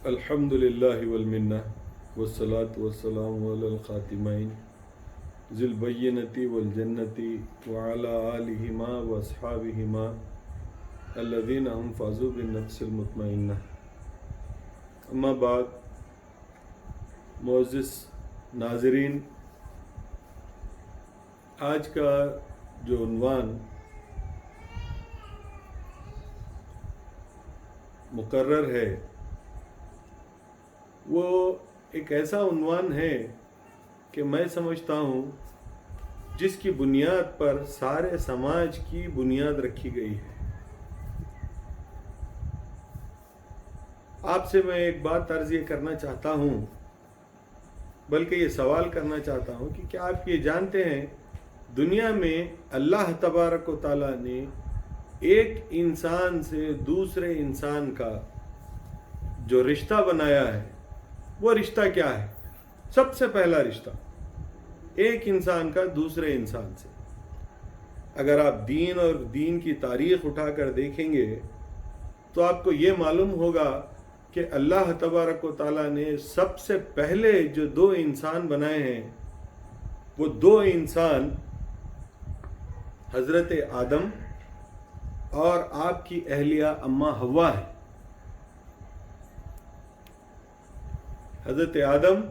الحمد للہ والمنہ والصلاة والسلام علی الخاتمین ذی البینۃ والجنۃ وعلی آلہما واصحابہما الذین هم فازوا بالنفس المطمئنہ۔ اما بعد، معزز ناظرین، آج کا جو عنوان مقرر ہے وہ ایک ایسا عنوان ہے کہ میں سمجھتا ہوں جس کی بنیاد پر سارے سماج کی بنیاد رکھی گئی ہے۔ آپ سے میں ایک بات عرض یہ کرنا چاہتا ہوں، بلکہ یہ سوال کرنا چاہتا ہوں کہ کیا آپ یہ جانتے ہیں دنیا میں اللہ تبارک و تعالیٰ نے ایک انسان سے دوسرے انسان کا جو رشتہ بنایا ہے وہ رشتہ کیا ہے؟ سب سے پہلا رشتہ ایک انسان کا دوسرے انسان سے، اگر آپ دین اور دین کی تاریخ اٹھا کر دیکھیں گے تو آپ کو یہ معلوم ہوگا کہ اللہ تبارک و تعالیٰ نے سب سے پہلے جو دو انسان بنائے ہیں وہ دو انسان حضرت آدم اور آپ کی اہلیہ اماں حوا ہے۔ حضرت آدم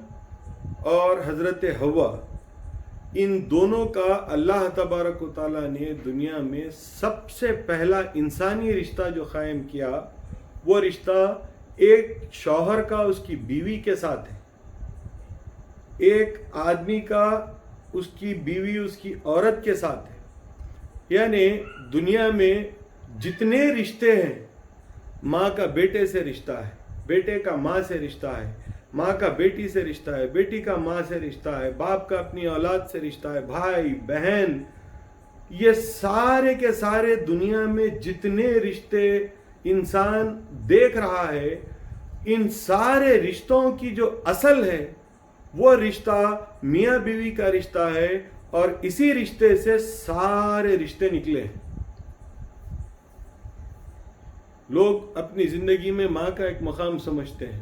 اور حضرت حوا، ان دونوں کا اللہ تبارک و تعالیٰ نے دنیا میں سب سے پہلا انسانی رشتہ جو قائم کیا وہ رشتہ ایک شوہر کا اس کی بیوی کے ساتھ ہے، ایک آدمی کا اس کی بیوی اس کی عورت کے ساتھ ہے۔ یعنی دنیا میں جتنے رشتے ہیں، ماں کا بیٹے سے رشتہ ہے، بیٹے کا ماں سے رشتہ ہے، ماں کا بیٹی سے رشتہ ہے، بیٹی کا ماں سے رشتہ ہے، باپ کا اپنی اولاد سے رشتہ ہے، بھائی بہن، یہ سارے کے سارے دنیا میں جتنے رشتے انسان دیکھ رہا ہے، ان سارے رشتوں کی جو اصل ہے وہ رشتہ میاں بیوی کا رشتہ ہے، اور اسی رشتے سے سارے رشتے نکلے ہیں۔ لوگ اپنی زندگی میں ماں کا ایک مقام سمجھتے ہیں،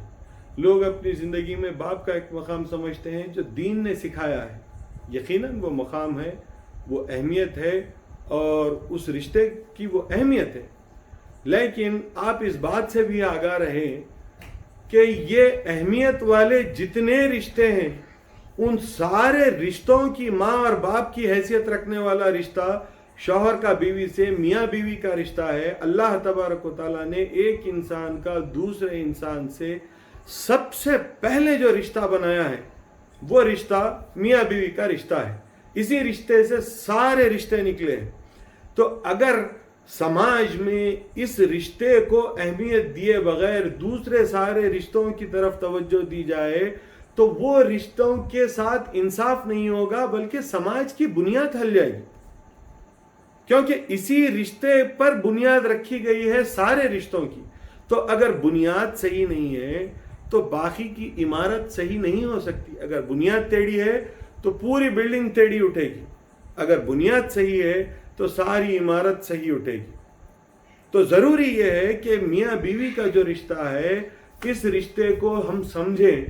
لوگ اپنی زندگی میں باپ کا ایک مقام سمجھتے ہیں جو دین نے سکھایا ہے۔ یقیناً وہ مقام ہے، وہ اہمیت ہے، اور اس رشتے کی وہ اہمیت ہے، لیکن آپ اس بات سے بھی آگاہ رہیں کہ یہ اہمیت والے جتنے رشتے ہیں ان سارے رشتوں کی ماں اور باپ کی حیثیت رکھنے والا رشتہ شوہر کا بیوی سے، میاں بیوی کا رشتہ ہے۔ اللہ تبارک و تعالیٰ نے ایک انسان کا دوسرے انسان سے سب سے پہلے جو رشتہ بنایا ہے وہ رشتہ میاں بیوی کا رشتہ ہے، اسی رشتے سے سارے رشتے نکلے ہیں۔ تو اگر سماج میں اس رشتے کو اہمیت دیے بغیر دوسرے سارے رشتوں کی طرف توجہ دی جائے تو وہ رشتوں کے ساتھ انصاف نہیں ہوگا، بلکہ سماج کی بنیاد ہل جائے گی، کیونکہ اسی رشتے پر بنیاد رکھی گئی ہے سارے رشتوں کی۔ تو اگر بنیاد صحیح نہیں ہے تو باقی کی عمارت صحیح نہیں ہو سکتی۔ اگر بنیاد ٹیڑھی ہے تو پوری بلڈنگ ٹیڑھی اٹھے گی، اگر بنیاد صحیح ہے تو ساری عمارت صحیح اٹھے گی۔ تو ضروری یہ ہے کہ میاں بیوی کا جو رشتہ ہے اس رشتے کو ہم سمجھیں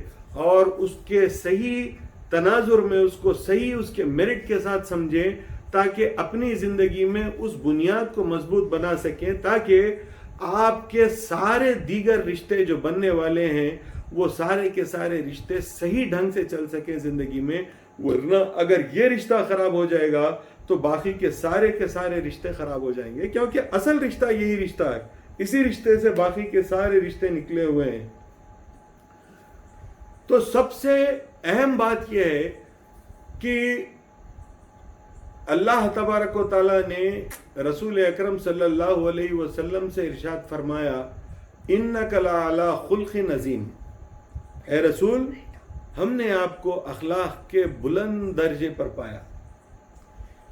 اور اس کے صحیح تناظر میں اس کو صحیح اس کے میرٹ کے ساتھ سمجھیں، تاکہ اپنی زندگی میں اس بنیاد کو مضبوط بنا سکیں، تاکہ آپ کے سارے دیگر رشتے جو بننے والے ہیں وہ سارے کے سارے رشتے صحیح ڈھنگ سے چل سکیں زندگی میں۔ ورنہ اگر یہ رشتہ خراب ہو جائے گا تو باقی کے سارے رشتے خراب ہو جائیں گے، کیونکہ اصل رشتہ یہی رشتہ ہے، اسی رشتے سے باقی کے سارے رشتے نکلے ہوئے ہیں۔ تو سب سے اہم بات یہ ہے کہ اللہ تبارک و تعالیٰ نے رسول اکرم صلی اللہ علیہ وسلم سے ارشاد فرمایا، اِنَّكَ لَعَلَىٰ خُلْقٍ عَظِيمٍ، اے رسول ہم نے آپ کو اخلاق کے بلند درجے پر پایا۔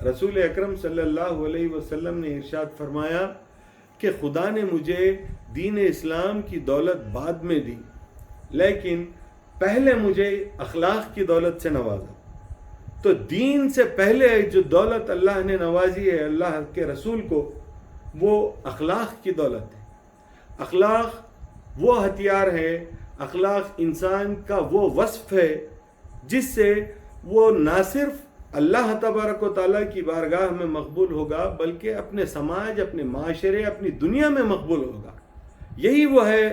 رسول اکرم صلی اللہ علیہ وسلم نے ارشاد فرمایا کہ خدا نے مجھے دین اسلام کی دولت بعد میں دی، لیکن پہلے مجھے اخلاق کی دولت سے نوازا۔ تو دین سے پہلے جو دولت اللہ نے نوازی ہے اللہ کے رسول کو، وہ اخلاق کی دولت ہے۔ اخلاق وہ ہتھیار ہے اخلاق انسان کا وہ وصف ہے جس سے وہ نہ صرف اللہ تبارک و تعالیٰ کی بارگاہ میں مقبول ہوگا بلکہ اپنے سماج، اپنے معاشرے، اپنی دنیا میں مقبول ہوگا. یہی وہ ہے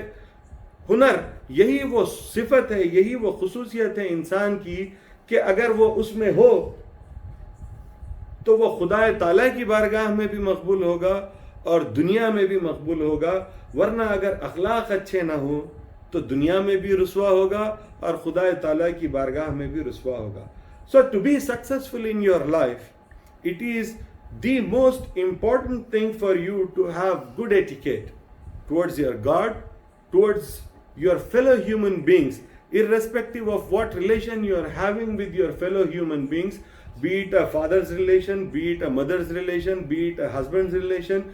ہنر، یہی وہ صفت ہے، یہی وہ خصوصیت ہے انسان کی کہ اگر وہ اس میں ہو تو وہ خدا تعالیٰ کی بارگاہ میں بھی مقبول ہوگا اور دنیا میں بھی مقبول ہوگا. ورنہ اگر اخلاق اچھے نہ ہوں تو دنیا میں بھی رسوا ہوگا اور خدا تعالیٰ کی بارگاہ میں بھی رسوا ہوگا. So to be successful in your life, it is the most important thing for you to have good etiquette towards your God, towards your fellow human beings, irrespective of what relation you are having with your fellow human beings, be it a father's relation, be it a mother's relation, be it a husband's relation,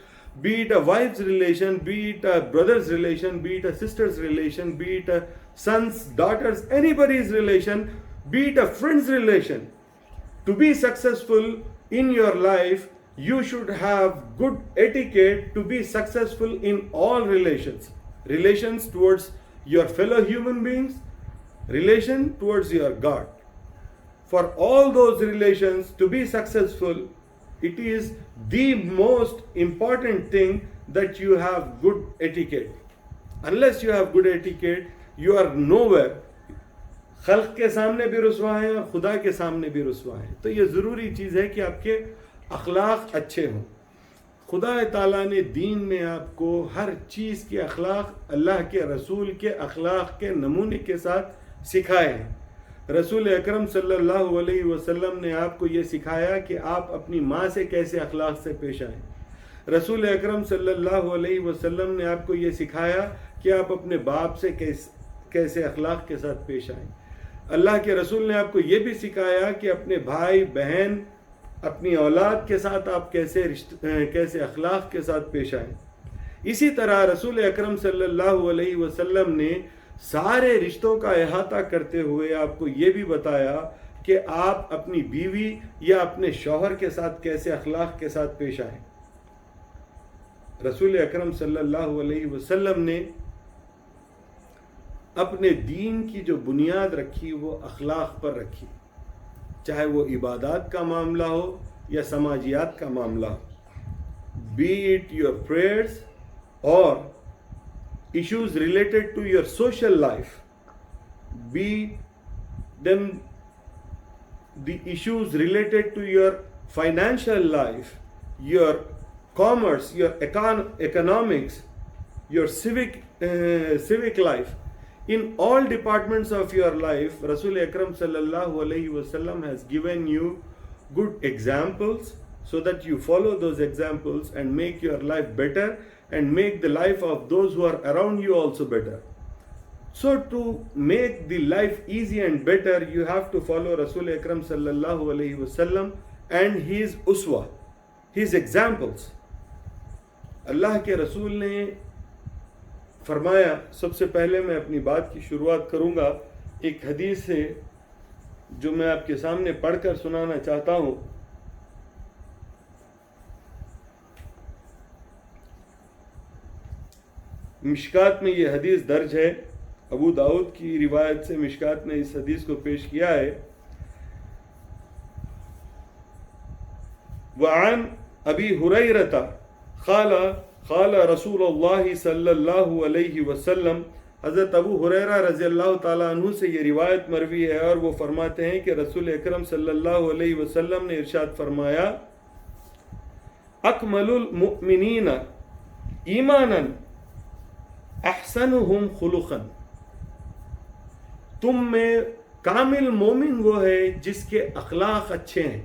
be it a wife's relation, be it a brother's relation, be it a sister's relation, be it a son's, daughter's, anybody's relation, be it a friend's relation. To be successful in your life, you should have good etiquette to be successful in all relations. Relations towards your fellow human beings, relation towards your God. For all those relations to be successful, it is the most important thing that you have good etiquette. Unless you have good etiquette, you are nowhere. خلق کے سامنے بھی رسوا ہیں اور خدا کے سامنے بھی رسوا ہیں. تو یہ ضروری چیز ہے کہ آپ کے اخلاق اچھے ہوں. خدا تعالیٰ نے دین میں آپ کو ہر چیز کے اخلاق اللہ کے رسول کے اخلاق کے نمونے کے ساتھ سکھائے ہیں. رسول اکرم صلی اللہ علیہ وسلم نے آپ کو یہ سکھایا کہ آپ اپنی ماں سے کیسے اخلاق سے پیش آئیں. رسول اکرم صلی اللہ علیہ وسلم نے آپ کو یہ سکھایا کہ آپ اپنے باپ سے کیسے اخلاق کے ساتھ پیش آئیں. اللہ کے رسول نے آپ کو یہ بھی سکھایا کہ اپنے بھائی بہن اپنی اولاد کے ساتھ آپ کیسے اخلاق کے ساتھ پیش آئیں. اسی طرح رسول اکرم صلی اللہ علیہ وسلم نے سارے رشتوں کا احاطہ کرتے ہوئے آپ کو یہ بھی بتایا کہ آپ اپنی بیوی یا اپنے شوہر کے ساتھ کیسے اخلاق کے ساتھ پیش آئیں. رسول اکرم صلی اللہ علیہ وسلم نے اپنے دین کی جو بنیاد رکھی وہ اخلاق پر رکھی، چاہے وہ عبادات کا معاملہ ہو یا سماجیات کا معاملہ ہو. be it your prayers or issues related to your social life, be them the issues related to your financial life, your commerce, your economics, your civic life. In all departments of your life, Rasul Akram sallallahu alaihi wasallam has given you good examples so that you follow those examples and make your life better and make the life of those who are around you also better. So to make the life easy and better, you have to follow Rasul Akram sallallahu alaihi wasallam and his uswa, his examples. اللہ کے رسول نے فرمایا، سب سے پہلے میں اپنی بات کی شروعات کروں گا ایک حدیث سے جو میں آپ کے سامنے پڑھ کر سنانا چاہتا ہوں. مشکات میں یہ حدیث درج ہے، ابو داؤد کی روایت سے مشکات نے اس حدیث کو پیش کیا ہے. وعن ابی ہریرہ قال رسول اللہ صلی اللہ علیہ وسلم، حضرت ابو ہریرہ رضی اللہ تعالیٰ عنہ سے یہ روایت مروی ہے اور وہ فرماتے ہیں کہ رسول اکرم صلی اللہ علیہ وسلم نے ارشاد فرمایا، اکمل المؤمنین ایمانا احسنہم خلقا، تم میں کامل مومن وہ ہے جس کے اخلاق اچھے ہیں.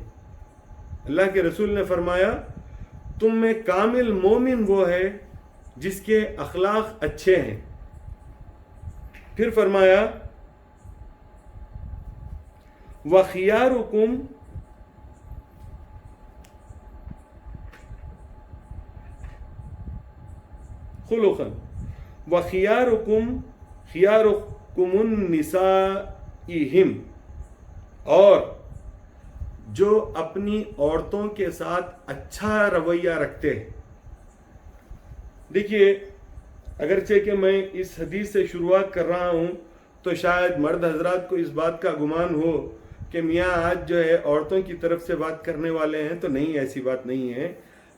اللہ کے رسول نے فرمایا تم میں کامل مومن وہ ہے جس کے اخلاق اچھے ہیں. پھر فرمایا وَخِيَارُكُمْ خُلُقًا وَخِيَارُكُمْ خِيَارُكُمُ النِّسَائِهِمْ، اور جو اپنی عورتوں کے ساتھ اچھا رویہ رکھتے ہیں. دیکھیے اگرچہ کہ میں اس حدیث سے شروعات کر رہا ہوں تو شاید مرد حضرات کو اس بات کا گمان ہو کہ میاں آج جو ہے عورتوں کی طرف سے بات کرنے والے ہیں، تو نہیں، ایسی بات نہیں ہے۔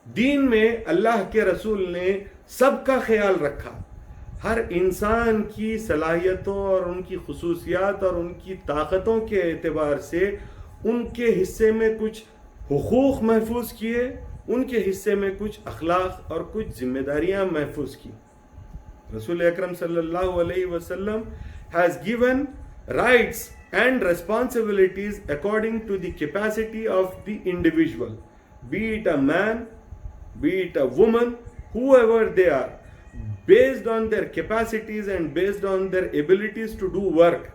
دین میں اللہ کے رسول نے سب کا خیال رکھا، ہر انسان کی صلاحیتوں اور ان کی خصوصیات اور ان کی طاقتوں کے اعتبار سے ان کے حصے میں کچھ حقوق محفوظ کیے، ان کے حصے میں کچھ اخلاق اور کچھ ذمہ داریاں محفوظ کی۔ رسول اکرم صلی اللہ علیہ وسلم has given rights and responsibilities according to the capacity of the individual, be it a man, be it a woman, whoever they are, based on their capacities and based on their abilities to do work.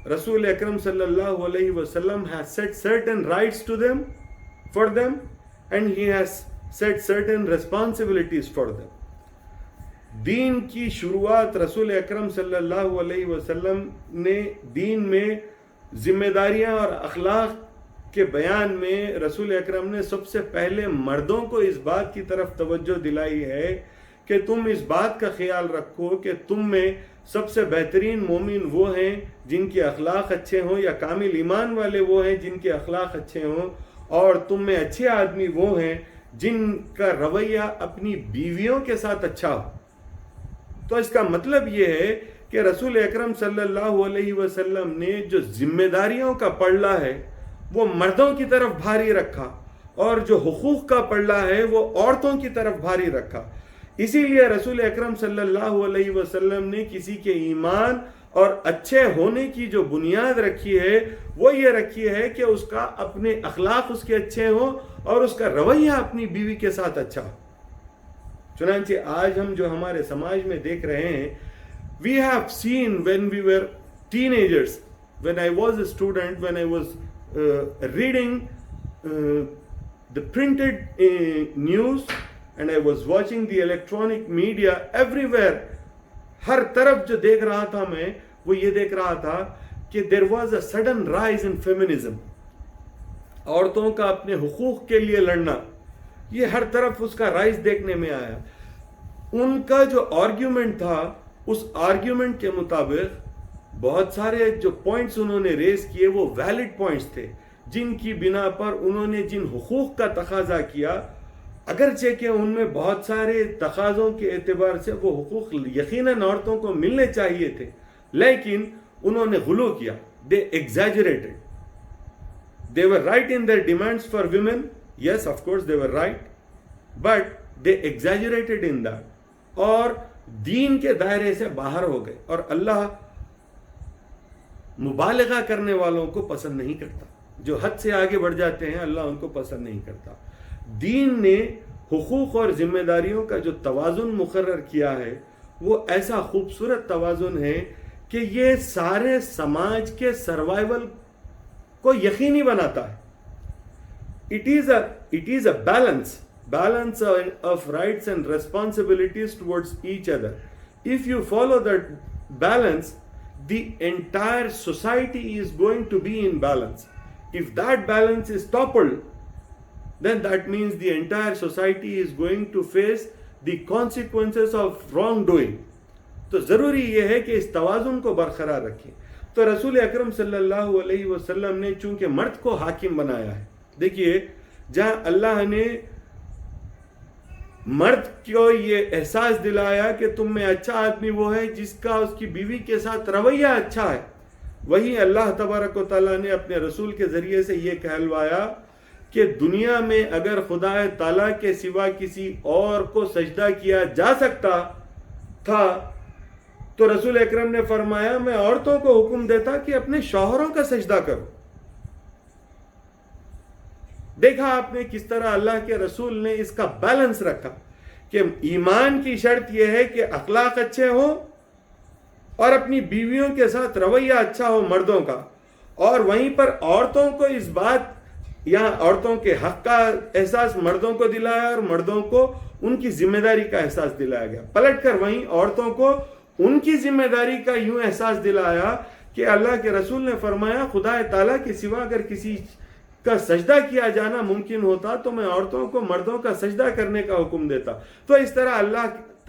Rasul Akram sallallahu alayhi wasallam has set certain rights to them, for them, and he has set certain responsibilities for them. دین کی شروعات رسول اکرم صلی اللہ علیہ وسلم نے دین میں ذمہ داریاں اور اخلاق کے بیان میں رسول اکرم نے سب سے پہلے مردوں کو اس بات کی طرف توجہ دلائی ہے کہ تم اس بات کا خیال رکھو کہ تم میں سب سے بہترین مومن وہ ہیں جن کے اخلاق اچھے ہوں، یا کامل ایمان والے وہ ہیں جن کے اخلاق اچھے ہوں، اور تم میں اچھے آدمی وہ ہیں جن کا رویہ اپنی بیویوں کے ساتھ اچھا ہو۔ تو اس کا مطلب یہ ہے کہ رسول اکرم صلی اللہ علیہ وسلم نے جو ذمہ داریوں کا پلڑا ہے وہ مردوں کی طرف بھاری رکھا، اور جو حقوق کا پلڑا ہے وہ عورتوں کی طرف بھاری رکھا۔ اسی لیے رسول اکرم صلی اللہ علیہ وسلم نے کسی کے ایمان اور اچھے ہونے کی جو بنیاد رکھی ہے وہ یہ رکھی ہے کہ اس کا اپنے اخلاق اس کے اچھے ہوں اور اس کا رویہ اپنی بیوی کے ساتھ اچھا ہو۔ چنانچہ آج ہم جو ہمارے سماج میں دیکھ رہے ہیں، we have seen when we were teenagers, when I was a student, when I was reading the printed news and I was watching the electronic media everywhere, ہر طرف جو دیکھ رہا تھا میں وہ یہ دیکھ رہا تھا کہ there was a sudden rise in feminism، عورتوں کا اپنے حقوق کے لیے لڑنا، یہ ہر طرف اس کا رائز دیکھنے میں آیا۔ ان کا جو آرگیومنٹ تھا، اس آرگیومنٹ کے مطابق بہت سارے جو پوائنٹس انہوں نے ریز کیے وہ ویلڈ پوائنٹس تھے، جن کی بنا پر انہوں نے جن حقوق کا تقاضا کیا، اگرچہ کہ ان میں بہت سارے تقاضوں کے اعتبار سے وہ حقوق یقیناً عورتوں کو ملنے چاہیے تھے، لیکن انہوں نے غلو کیا۔ they exaggerated. They were right in their demands for women. Yes, of course they were right, but they exaggerated in that. اور دین کے دائرے سے باہر ہو گئے، اور اللہ مبالغہ کرنے والوں کو پسند نہیں کرتا، جو حد سے آگے بڑھ جاتے ہیں اللہ ان کو پسند نہیں کرتا۔ دین نے حقوق اور ذمہ داریوں کا جو توازن مقرر کیا ہے وہ ایسا خوبصورت توازن ہے کہ یہ سارے سماج کے سروائیول کو یقینی بناتا ہے۔ It is a balance of rights and responsibilities towards each other. If you follow that balance, the entire society is going to be in balance. If that balance is toppled, then that means the entire society is going to face the consequences of wrongdoing. تو ضروری یہ ہے کہ اس توازن کو برقرار رکھیں۔ تو رسول اکرم صلی اللہ علیہ وسلم نے چونکہ مرد کو حاکم بنایا ہے، دیکھیے جہاں اللہ نے مرد کو یہ احساس دلایا کہ تم میں اچھا آدمی وہ ہے جس کا اس کی بیوی کے ساتھ رویہ اچھا ہے، وہیں اللہ تبارک و تعالیٰ نے اپنے رسول کے ذریعے سے یہ کہلوایا کہ دنیا میں اگر خدا تعالیٰ کے سوا کسی اور کو سجدہ کیا جا سکتا تھا تو رسول اکرم نے فرمایا میں عورتوں کو حکم دیتا کہ اپنے شوہروں کا سجدہ کرو۔ دیکھا آپ نے کس طرح اللہ کے رسول نے اس کا بیلنس رکھا کہ ایمان کی شرط یہ ہے کہ اخلاق اچھے ہوں اور اپنی بیویوں کے ساتھ رویہ اچھا ہو مردوں کا، اور وہیں پر عورتوں کو اس بات، یہاں عورتوں کے حق کا احساس مردوں کو دلایا اور مردوں کو ان کی ذمہ داری کا احساس دلایا گیا۔ پلٹ کر وہیں عورتوں کو ان کی ذمہ داری کا یوں احساس دلایا کہ اللہ کے رسول نے فرمایا خدا تعالیٰ کے سوا اگر کسی کا سجدہ کیا جانا ممکن ہوتا تو میں عورتوں کو مردوں کا سجدہ کرنے کا حکم دیتا۔ تو اس طرح اللہ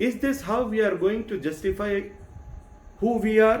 Is this how we are going to justify who we are?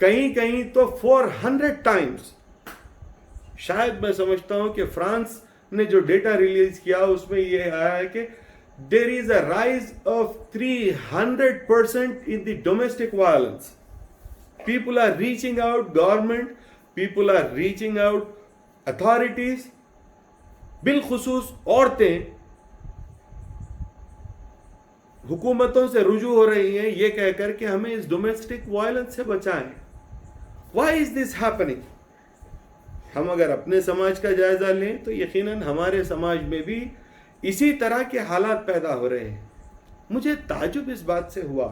کہیں کہیں تو 400 ٹائمز. شاید میں سمجھتا ہوں کہ فرانس نے جو ڈیٹا ریلیز کیا اس میں یہ آیا ہے کہ there is a rise of 300% in the domestic violence. People are reaching out, government, people are reaching out, authorities, بالخصوص عورتیں حکومتوں سے رجوع ہو رہی ہیں یہ کہہ کر کہ ہمیں اس ڈومیسٹک وائلنس سے بچائیں. Why is this happening? ہم اگر اپنے سماج کا جائزہ لیں تو یقیناً ہمارے سماج میں بھی اسی طرح کے حالات پیدا ہو رہے ہیں. مجھے تعجب اس بات سے ہوا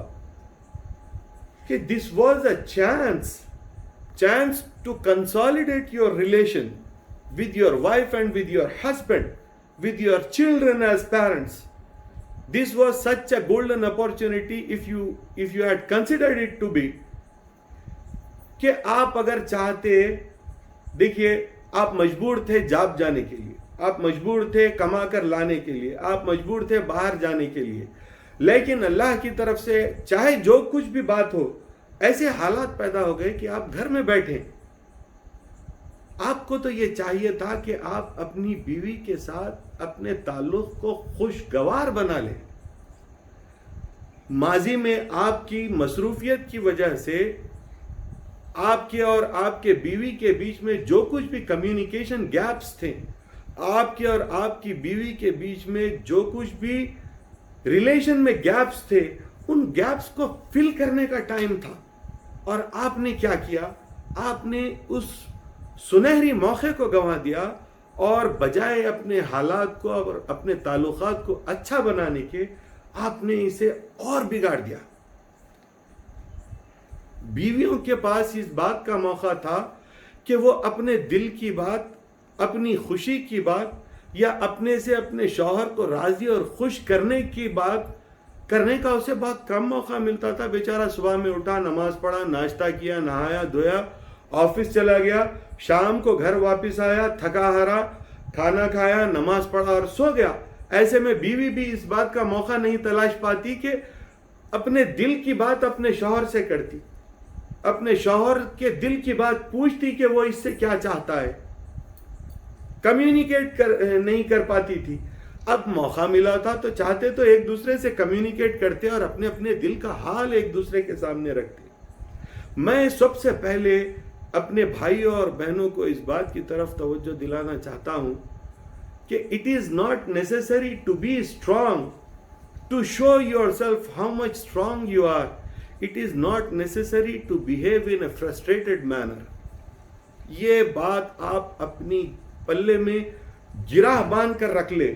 کہ this was a chance to consolidate your relation with your wife and with your husband, with your children as parents. This was such a golden opportunity if you had considered it to be. کہ آپ اگر چاہتے، دیکھیے آپ مجبور تھے job جانے کے لیے، آپ مجبور تھے کما کر لانے کے لیے، آپ مجبور تھے باہر جانے کے لیے، لیکن اللہ کی طرف سے چاہے جو کچھ بھی بات ہو ایسے حالات پیدا ہو گئے کہ آپ گھر میں بیٹھے. آپ کو تو یہ چاہیے تھا کہ آپ اپنی بیوی کے ساتھ اپنے تعلق کو خوشگوار بنا لیں. ماضی میں آپ کی مصروفیت کی وجہ سے آپ کے اور آپ کے بیوی کے بیچ میں جو کچھ بھی کمیونیکیشن گیپس تھے، آپ کے اور آپ کی بیوی کے بیچ میں جو کچھ بھی ریلیشن میں گیپس تھے، ان گیپس کو فل کرنے کا ٹائم تھا. اور آپ نے کیا کیا؟ آپ نے اس سنہری موقع کو گنوا دیا اور بجائے اپنے حالات کو اور اپنے تعلقات کو اچھا بنانے کے آپ نے اسے اور بگاڑ دیا. بیویوں کے پاس اس بات کا موقع تھا کہ وہ اپنے دل کی بات، اپنی خوشی کی بات یا اپنے سے اپنے شوہر کو راضی اور خوش کرنے کی بات کرنے کا اسے بہت کم موقع ملتا تھا. بیچارہ صبح میں اٹھا، نماز پڑھا، ناشتہ کیا، نہایا دھویا، آفس چلا گیا، شام کو گھر واپس آیا، تھکا ہارا، کھانا کھایا، نماز پڑھا اور سو گیا. ایسے میں بیوی بھی اس بات کا موقع نہیں تلاش پاتی کہ اپنے دل کی بات اپنے شوہر سے کرتی، اپنے شوہر کے دل کی بات پوچھتی کہ وہ اس سے کیا چاہتا ہے. کمیونیکیٹ نہیں کر پاتی تھی. اب موقع ملا تھا تو چاہتے تو ایک دوسرے سے کمیونیکیٹ کرتے اور اپنے اپنے دل کا حال ایک دوسرے کے سامنے رکھتے. میں سب سے پہلے اپنے بھائیوں اور بہنوں کو اس بات کی طرف توجہ دلانا چاہتا ہوں کہ it is not necessary to be strong to show yourself how much strong you are. It is not necessary to behave in a frustrated manner. یہ بات آپ اپنی پلے میں گرہ باندھ کر رکھ لے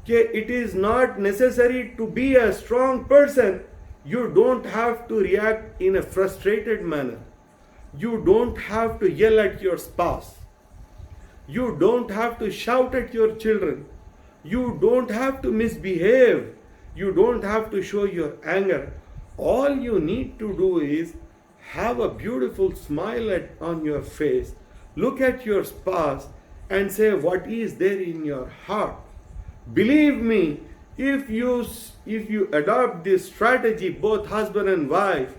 کہ it is not necessary to be a strong person. You don't have to react in a frustrated manner. You don't have to yell at your spouse. You don't have to shout at your children. You don't have to misbehave. You don't have to show your anger. All you need to do is have a beautiful smile on your face. Look at your spouse and say what is there in your heart. Believe me, if you adopt this strategy, both husband and wife,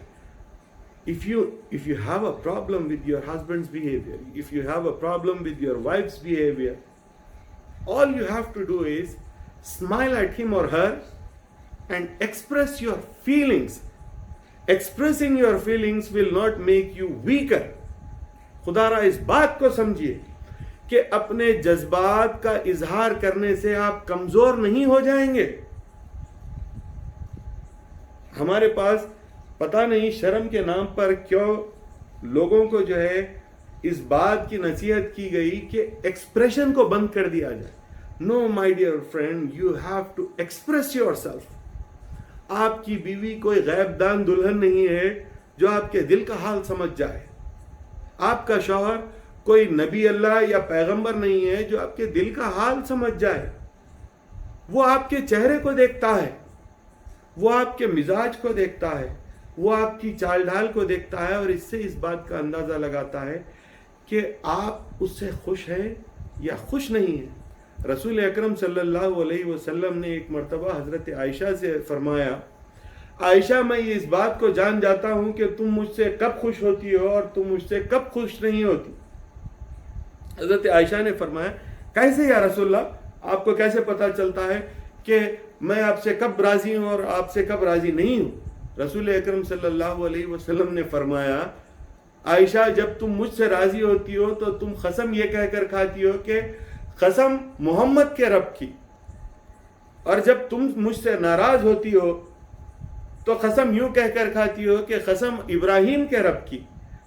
if you have a problem with your husband's behavior, if you have a problem with your wife's behavior, all you have to do is smile at him or her and express your feelings. Expressing your feelings will not make you weaker. خدا را اس بات کو سمجھیے کہ اپنے جذبات کا اظہار کرنے سے آپ کمزور نہیں ہو جائیں گے. ہمارے پاس پتہ نہیں شرم کے نام پر کیوں لوگوں کو جو ہے اس بات کی نصیحت کی گئی کہ ایکسپریشن کو بند کر دیا جائے. No my dear friend, you have to express yourself. آپ کی بیوی کوئی غیب دان دلہن نہیں ہے جو آپ کے دل کا حال سمجھ جائے. آپ کا شوہر کوئی نبی اللہ یا پیغمبر نہیں ہے جو آپ کے دل کا حال سمجھ جائے. وہ آپ کے چہرے کو دیکھتا ہے، وہ آپ کے مزاج کو دیکھتا ہے، وہ آپ کی چال ڈھال کو دیکھتا ہے اور اس سے اس بات کا اندازہ لگاتا ہے کہ آپ اس سے خوش ہیں یا خوش نہیں ہیں. رسول اکرم صلی اللہ علیہ وسلم نے ایک مرتبہ حضرت عائشہ سے فرمایا، عائشہ میں اس بات کو جان جاتا ہوں کہ تم مجھ سے کب خوش ہوتی ہو اور تم مجھ سے کب خوش نہیں ہوتی. حضرت عائشہ نے فرمایا کیسے یا رسول اللہ، آپ کو کیسے پتا چلتا ہے کہ میں آپ سے کب راضی ہوں اور آپ سے کب راضی نہیں ہوں؟ رسول اکرم صلی اللہ علیہ وسلم نے فرمایا عائشہ جب تم مجھ سے راضی ہوتی ہو تو تم قسم یہ کہہ کر کھاتی ہو کہ قسم محمد کے رب کی، اور جب تم مجھ سے ناراض ہوتی ہو تو قسم یوں کہہ کر کھاتی ہو کہ قسم ابراہیم کے رب کی.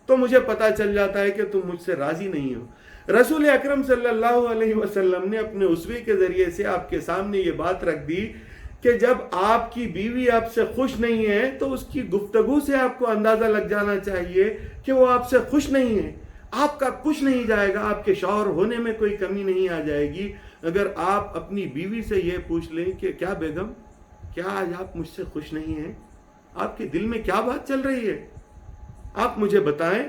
تو مجھے پتا چل جاتا ہے کہ تم مجھ سے راضی نہیں ہو. رسول اکرم صلی اللہ علیہ وسلم نے اپنے اسوے کے ذریعے سے آپ کے سامنے یہ بات رکھ دی کہ جب آپ کی بیوی آپ سے خوش نہیں ہے تو اس کی گفتگو سے آپ کو اندازہ لگ جانا چاہیے کہ وہ آپ سے خوش نہیں ہے. آپ کا کچھ نہیں جائے گا، آپ کے شوہر ہونے میں کوئی کمی نہیں آ جائے گی اگر آپ اپنی بیوی سے یہ پوچھ لیں کہ کیا بیگم، کیا آج آپ مجھ سے خوش نہیں ہیں؟ آپ کے دل میں کیا بات چل رہی ہے؟ آپ مجھے بتائیں.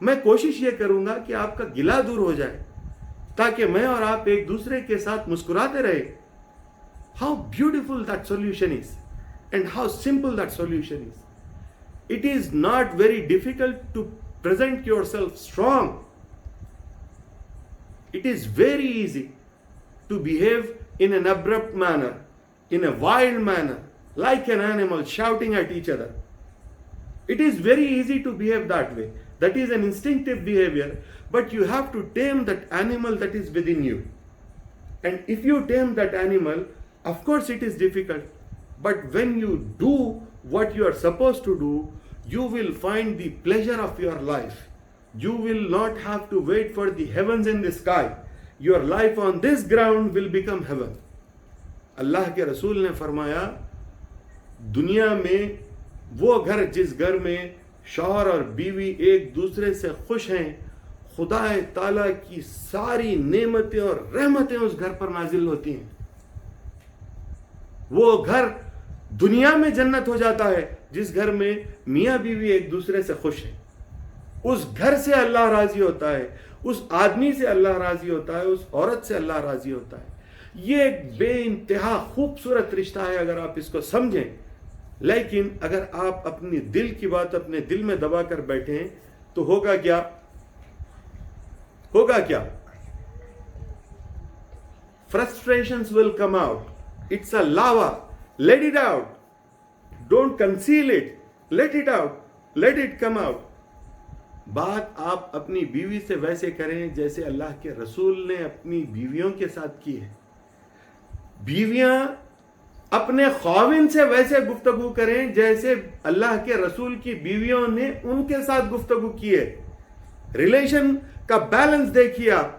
میں کوشش یہ کروں گا کہ آپ کا گلہ دور ہو جائے تاکہ میں اور آپ ایک دوسرے کے ساتھ مسکراتے رہیں. How beautiful that solution is and how simple that solution is. It is not very difficult to present yourself strong. It is very easy to behave in an abrupt manner, in a wild manner, like an animal shouting at each other. It is very easy to behave that way. That is an instinctive behavior, but you have to tame that animal that is within you. And if you tame that animal, of course it is difficult, but when you do what you are supposed to do, you will find the pleasure of your life. You will not have to wait for the heavens in the sky. Your life on this ground will become heaven. اللہ کے رسول نے فرمایا دنیا میں وہ گھر جس گھر میں شوہر اور بیوی ایک دوسرے سے خوش ہیں، خدا تعالیٰ کی ساری نعمتیں اور رحمتیں اس گھر پر نازل ہوتی ہیں. وہ گھر دنیا میں جنت ہو جاتا ہے جس گھر میں میاں بیوی ایک دوسرے سے خوش ہیں. اس گھر سے اللہ راضی ہوتا ہے، اس آدمی سے اللہ راضی ہوتا ہے، اس عورت سے اللہ راضی ہوتا ہے. یہ ایک بے انتہا خوبصورت رشتہ ہے اگر آپ اس کو سمجھیں. لیکن اگر آپ اپنی دل کی بات اپنے دل میں دبا کر بیٹھیں تو ہوگا کیا؟ Frustrations will come out. It's a lava. Let it out. Don't conceal it. Let it out. Let it come out. بات آپ اپنی بیوی سے ویسے کریں جیسے اللہ کے رسول نے اپنی بیویوں کے ساتھ کی ہے. بیویاں اپنے خاوند سے ویسے گفتگو کریں جیسے اللہ کے رسول کی بیویوں نے ان کے ساتھ گفتگو کی ہے. ریلیشن کا بیلنس دیکھیے آپ.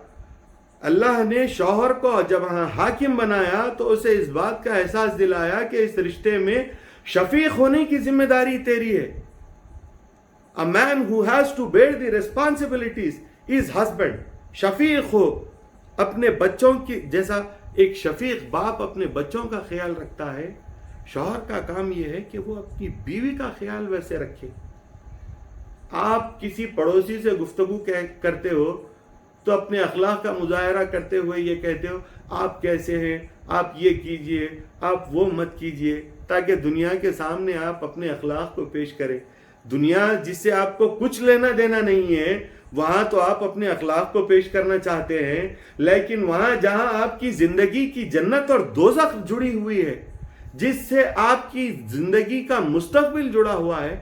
اللہ نے شوہر کو جب حاکم بنایا تو اسے اس بات کا احساس دلایا کہ اس رشتے میں شفیق ہونے کی ذمہ داری تیری ہے. A man who has to bear the responsibilities is husband. شفیق ہو اپنے بچوں کی جیسا ایک شفیق باپ اپنے بچوں کا خیال رکھتا ہے، شوہر کا کام یہ ہے کہ وہ اپنی بیوی کا خیال ویسے رکھے. آپ کسی پڑوسی سے گفتگو کرتے ہو تو اپنے اخلاق کا مظاہرہ کرتے ہوئے یہ کہتے ہو آپ کیسے ہیں، آپ یہ کیجئے، آپ وہ مت کیجئے، تاکہ دنیا کے سامنے آپ اپنے اخلاق کو پیش کریں. دنیا جس سے آپ کو کچھ لینا دینا نہیں ہے وہاں تو آپ اپنے اخلاق کو پیش کرنا چاہتے ہیں، لیکن وہاں جہاں آپ کی زندگی کی جنت اور دوزخ جڑی ہوئی ہے، جس سے آپ کی زندگی کا مستقبل جڑا ہوا ہے،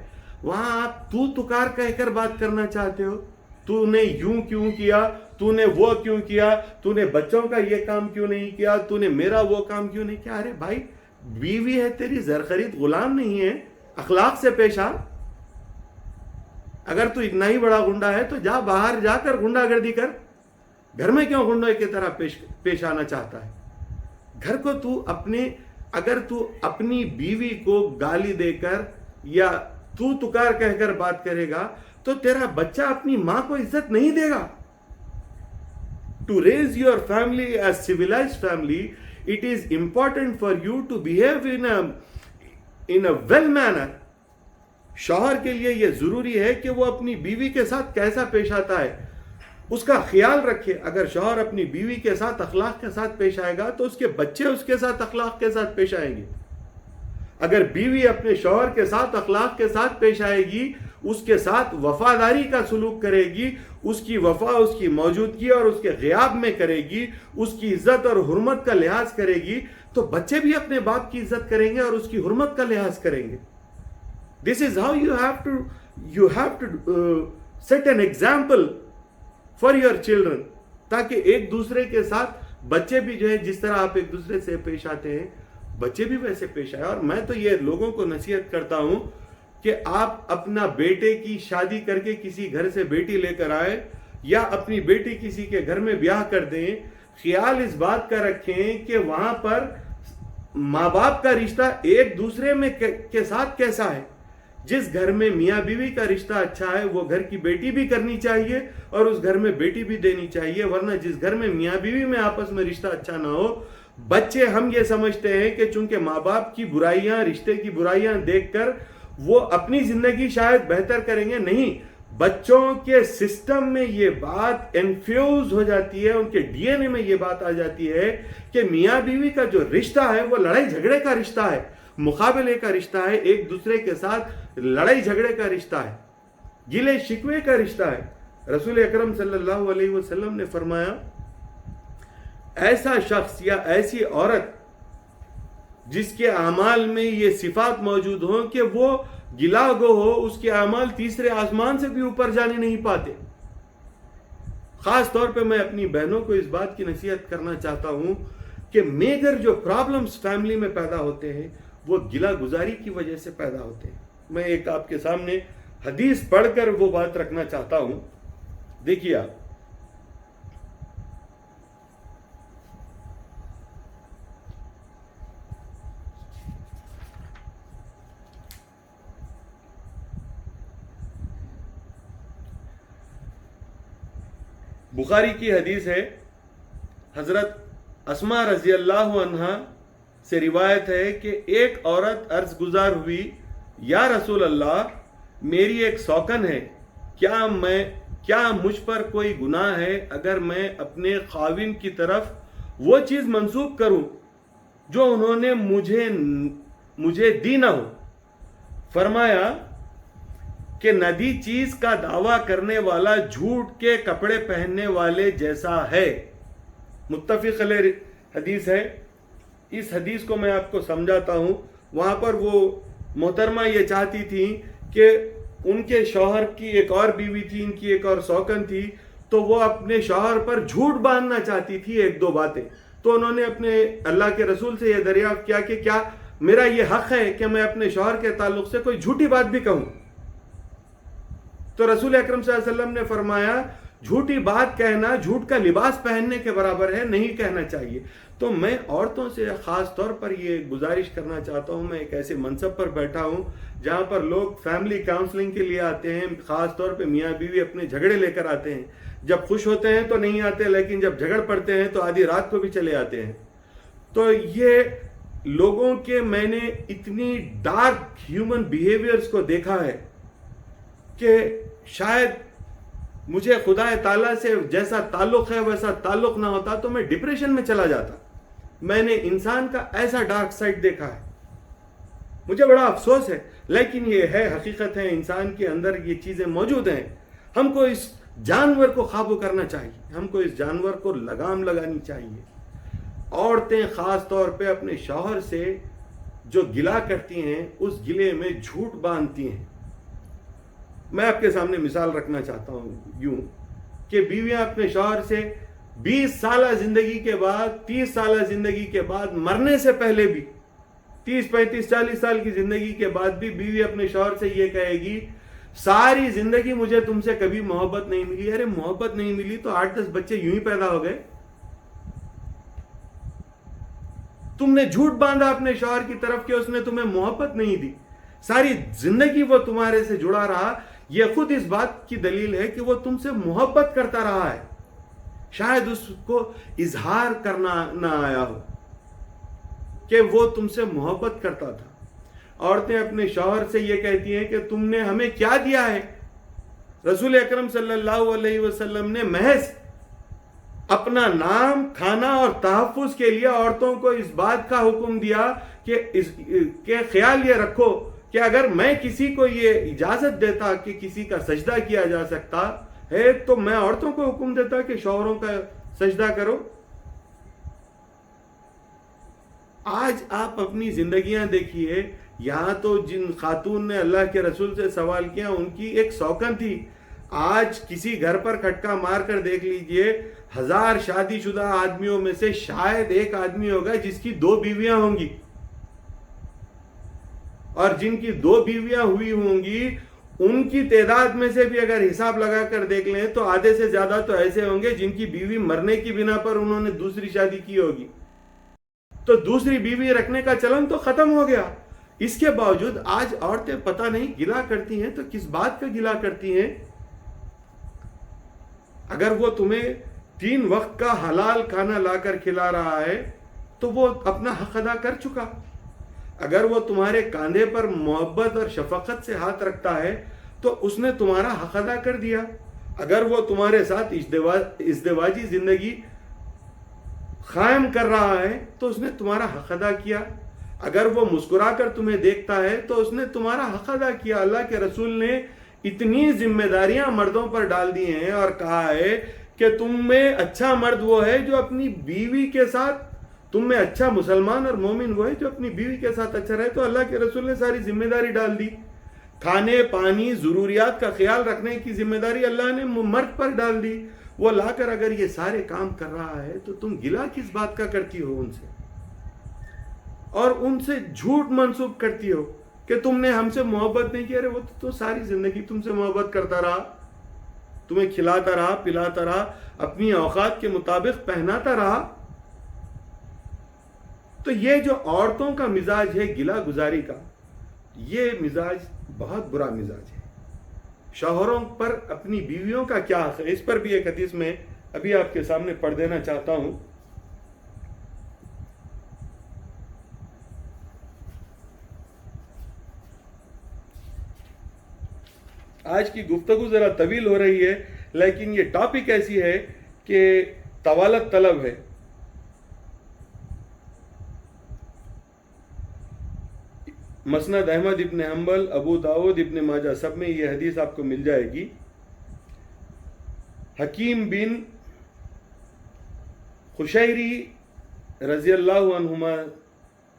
وہاں آپ تو تکار کہہ کر بات کرنا چاہتے ہو. تو نے یوں کیوں کیا، تو نے وہ کیوں کیا، تو نے بچوں کا یہ کام کیوں نہیں کیا، تو نے میرا وہ کام کیوں نہیں کیا. ارے بھائی بیوی ہے تیری، زرخرید غلام نہیں ہے. اخلاق سے پیش آ. اگر تو اتنا ہی بڑا گنڈا ہے تو جا باہر جا کر گنڈا گردی کر. گھر میں کیوں گنڈے کی طرح پیش آنا چاہتا ہے؟ گھر کو اگر تو اپنی بیوی کو گالی دے کر یا تو تکار کہہ کر بات کرے گا تو تیرا بچہ اپنی ماں کو عزت نہیں دے گا. To raise your family as civilized family, it is important for you to behave in a well manner. شوہر کے لیے یہ ضروری ہے کہ وہ اپنی بیوی کے ساتھ کیسا پیش آتا ہے اس کا خیال رکھے. اگر شوہر اپنی بیوی کے ساتھ اخلاق کے ساتھ پیش آئے گا تو اس کے بچے اس کے ساتھ اخلاق کے ساتھ پیش آئیں گے. اگر بیوی اپنے شوہر کے ساتھ اخلاق کے ساتھ پیش آئے گی، اس کے ساتھ وفاداری کا سلوک کرے گی، اس کی وفا اس کی موجودگی اور اس کے غیاب میں کرے گی، اس کی عزت اور حرمت کا لحاظ کرے گی، تو بچے بھی اپنے باپ کی عزت کریں گے اور اس کی حرمت کا لحاظ کریں گے. This is how you have to set an example for your children, تاکہ ایک دوسرے کے ساتھ بچے بھی جو ہے جس طرح آپ ایک دوسرے سے پیش آتے ہیں بچے بھی ویسے پیش آئے. اور میں تو یہ لوگوں کو نصیحت کرتا ہوں کہ آپ اپنا بیٹے کی شادی کر کے کسی گھر سے بیٹی لے کر آئے یا اپنی بیٹی کسی کے گھر میں بیاہ کر دیں، خیال اس بات کا رکھیں کہ وہاں پر ماں باپ کا رشتہ ایک دوسرے میں کے ساتھ کیسا ہے. جس گھر میں میاں بیوی کا رشتہ اچھا ہے وہ گھر کی بیٹی بھی کرنی چاہیے اور اس گھر میں بیٹی بھی دینی چاہیے. ورنہ جس گھر میں میاں بیوی میں آپس میں رشتہ اچھا نہ ہو، بچے ہم یہ سمجھتے ہیں کہ چونکہ ماں باپ کی برائیاں، رشتے کی برائیاں دیکھ کر وہ اپنی زندگی شاید بہتر کریں گے. نہیں، بچوں کے سسٹم میں یہ بات انفیوز ہو جاتی ہے، ان کے ڈی این اے میں یہ بات آ جاتی ہے کہ میاں بیوی کا جو رشتہ ہے وہ لڑائی جھگڑے کا رشتہ ہے، مقابلے کا رشتہ ہے، ایک دوسرے کے ساتھ لڑائی جھگڑے کا رشتہ ہے، گلے شکوے کا رشتہ ہے. رسول اکرم صلی اللہ علیہ وسلم نے فرمایا، ایسا شخص یا ایسی عورت جس کے اعمال میں یہ صفات موجود ہوں کہ وہ گلا گو ہو، اس کے اعمال تیسرے آسمان سے بھی اوپر جانے نہیں پاتے. خاص طور پہ میں اپنی بہنوں کو اس بات کی نصیحت کرنا چاہتا ہوں کہ میجر جو پرابلمز فیملی میں پیدا ہوتے ہیں وہ گلا گزاری کی وجہ سے پیدا ہوتے ہیں. میں ایک آپ کے سامنے حدیث پڑھ کر وہ بات رکھنا چاہتا ہوں. دیکھیے آپ، بخاری کی حدیث ہے، حضرت اسماء رضی اللہ عنہا سے روایت ہے کہ ایک عورت عرض گزار ہوئی، یا رسول اللہ، میری ایک سوکن ہے، کیا مجھ پر کوئی گناہ ہے اگر میں اپنے خاوند کی طرف وہ چیز منسوب کروں جو انہوں نے مجھے دی نہ ہو؟ فرمایا کہ ندی چیز کا دعویٰ کرنے والا جھوٹ کے کپڑے پہننے والے جیسا ہے. متفق علیہ حدیث ہے. اس حدیث کو میں آپ کو سمجھاتا ہوں. وہاں پر وہ محترمہ یہ چاہتی تھی کہ ان کے شوہر کی ایک اور بیوی تھی، ان کی ایک اور سوکن تھی، تو وہ اپنے شوہر پر جھوٹ باندھنا چاہتی تھی ایک دو باتیں. تو انہوں نے اپنے اللہ کے رسول سے یہ دریافت کیا کہ کیا میرا یہ حق ہے کہ میں اپنے شوہر کے تعلق سے کوئی جھوٹی بات بھی کہوں؟ تو رسول اکرم صلی اللہ علیہ وسلم نے فرمایا، جھوٹی بات کہنا جھوٹ کا لباس پہننے کے برابر ہے، نہیں کہنا چاہیے. تو میں عورتوں سے خاص طور پر یہ گزارش کرنا چاہتا ہوں، میں ایک ایسے منصب پر بیٹھا ہوں جہاں پر لوگ فیملی کاؤنسلنگ کے لیے آتے ہیں، خاص طور پہ میاں بیوی اپنے جھگڑے لے کر آتے ہیں. جب خوش ہوتے ہیں تو نہیں آتے، لیکن جب جھگڑ پڑتے ہیں تو آدھی رات کو بھی چلے آتے ہیں. تو یہ لوگوں کے میں نے اتنی ڈارک ہیومن بیہیویئرز کو دیکھا ہے کہ شاید مجھے خدا تعالیٰ سے جیسا تعلق ہے ویسا تعلق نہ ہوتا تو میں ڈپریشن میں چلا جاتا. میں نے انسان کا ایسا ڈارک سائڈ دیکھا ہے، مجھے بڑا افسوس ہے، لیکن یہ ہے، حقیقت ہے، انسان کے اندر یہ چیزیں موجود ہیں. ہم کو اس جانور کو قابو کرنا چاہیے، ہم کو اس جانور کو لگام لگانی چاہیے. عورتیں خاص طور پہ اپنے شوہر سے جو گلا کرتی ہیں اس گلے میں جھوٹ باندھتی ہیں. میں آپ کے سامنے مثال رکھنا چاہتا ہوں یوں کہ بیویاں اپنے شوہر سے 20 سالہ زندگی کے بعد، 30 سالہ زندگی کے بعد، مرنے سے پہلے بھی 30 35 40 سال کی زندگی کے بعد بھی بیوی اپنے شوہر سے یہ کہے گی، ساری زندگی مجھے تم سے کبھی محبت نہیں ملی. ارے محبت نہیں ملی تو 8-10 بچے یوں ہی پیدا ہو گئے. تم نے جھوٹ باندھا اپنے شوہر کی طرف کہ اس نے تمہیں محبت نہیں دی، ساری زندگی وہ تمہارے سے جڑا رہا. یہ خود اس بات کی دلیل ہے کہ وہ تم سے محبت کرتا رہا ہے، شاید اس کو اظہار کرنا نہ آیا ہو کہ وہ تم سے محبت کرتا تھا. عورتیں اپنے شوہر سے یہ کہتی ہیں کہ تم نے ہمیں کیا دیا ہے؟ رسول اکرم صلی اللہ علیہ وسلم نے محض اپنا نام، کھانا اور تحفظ کے لیے عورتوں کو اس بات کا حکم دیا کہ خیال یہ رکھو کہ اگر میں کسی کو یہ اجازت دیتا کہ کسی کا سجدہ کیا جا سکتا ہے تو میں عورتوں کو حکم دیتا کہ شوہروں کا سجدہ کرو. آج آپ اپنی زندگیاں دیکھیے, یہاں تو جن خاتون نے اللہ کے رسول سے سوال کیا ان کی ایک سوکن تھی. آج کسی گھر پر کھٹکا مار کر دیکھ لیجئے, 1000 شادی شدہ آدمیوں میں سے شاید ایک آدمی ہوگا جس کی 2 بیویاں ہوں گی, اور جن کی 2 بیویاں ہوئی ہوں گی ان کی تعداد میں سے بھی اگر حساب لگا کر دیکھ لیں تو آدھے سے زیادہ تو ایسے ہوں گے جن کی بیوی مرنے کی بنا پر انہوں نے دوسری شادی کی ہوگی. تو دوسری بیوی رکھنے کا چلن تو ختم ہو گیا. اس کے باوجود آج عورتیں پتہ نہیں گلا کرتی ہیں تو کس بات کا گلا کرتی ہیں؟ اگر وہ تمہیں 3 وقت کا حلال کھانا لا کر کھلا رہا ہے تو وہ اپنا حق ادا کر چکا. اگر وہ تمہارے کاندھے پر محبت اور شفقت سے ہاتھ رکھتا ہے تو اس نے تمہارا حق ادا کر دیا. اگر وہ تمہارے ساتھ ازدواجی زندگی قائم کر رہا ہے تو اس نے تمہارا حق ادا کیا. اگر وہ مسکرا کر تمہیں دیکھتا ہے تو اس نے تمہارا حق ادا کیا. اللہ کے رسول نے اتنی ذمہ داریاں مردوں پر ڈال دی ہیں اور کہا ہے کہ تم میں اچھا مرد وہ ہے جو اپنی بیوی کے ساتھ, تم میں اچھا مسلمان اور مومن وہ ہے جو اپنی بیوی کے ساتھ اچھا رہے. تو اللہ کے رسول نے ساری ذمہ داری ڈال دی. کھانے پانی ضروریات کا خیال رکھنے کی ذمہ داری اللہ نے مرد پر ڈال دی. وہ لا کر اگر یہ سارے کام کر رہا ہے تو تم گلا کس بات کا کرتی ہو ان سے, اور ان سے جھوٹ منسوب کرتی ہو کہ تم نے ہم سے محبت نہیں کی. ارے وہ تو ساری زندگی تم سے محبت کرتا رہا, تمہیں کھلاتا رہا, پلاتا رہا, اپنی اوقات کے مطابق پہناتا رہا. تو یہ جو عورتوں کا مزاج ہے گلا گزاری کا, یہ مزاج بہت برا مزاج ہے. شوہروں پر اپنی بیویوں کا کیا حق ہے, اس پر بھی ایک حدیث میں ابھی آپ کے سامنے پڑھ دینا چاہتا ہوں. آج کی گفتگو ذرا طویل ہو رہی ہے لیکن یہ ٹاپک ایسی ہے کہ طوالت طلب ہے. مسند احمد ابن حنبل, ابو داؤد, ابن ماجہ سب میں یہ حدیث آپ کو مل جائے گی. حکیم بن خشیری رضی اللہ عنہما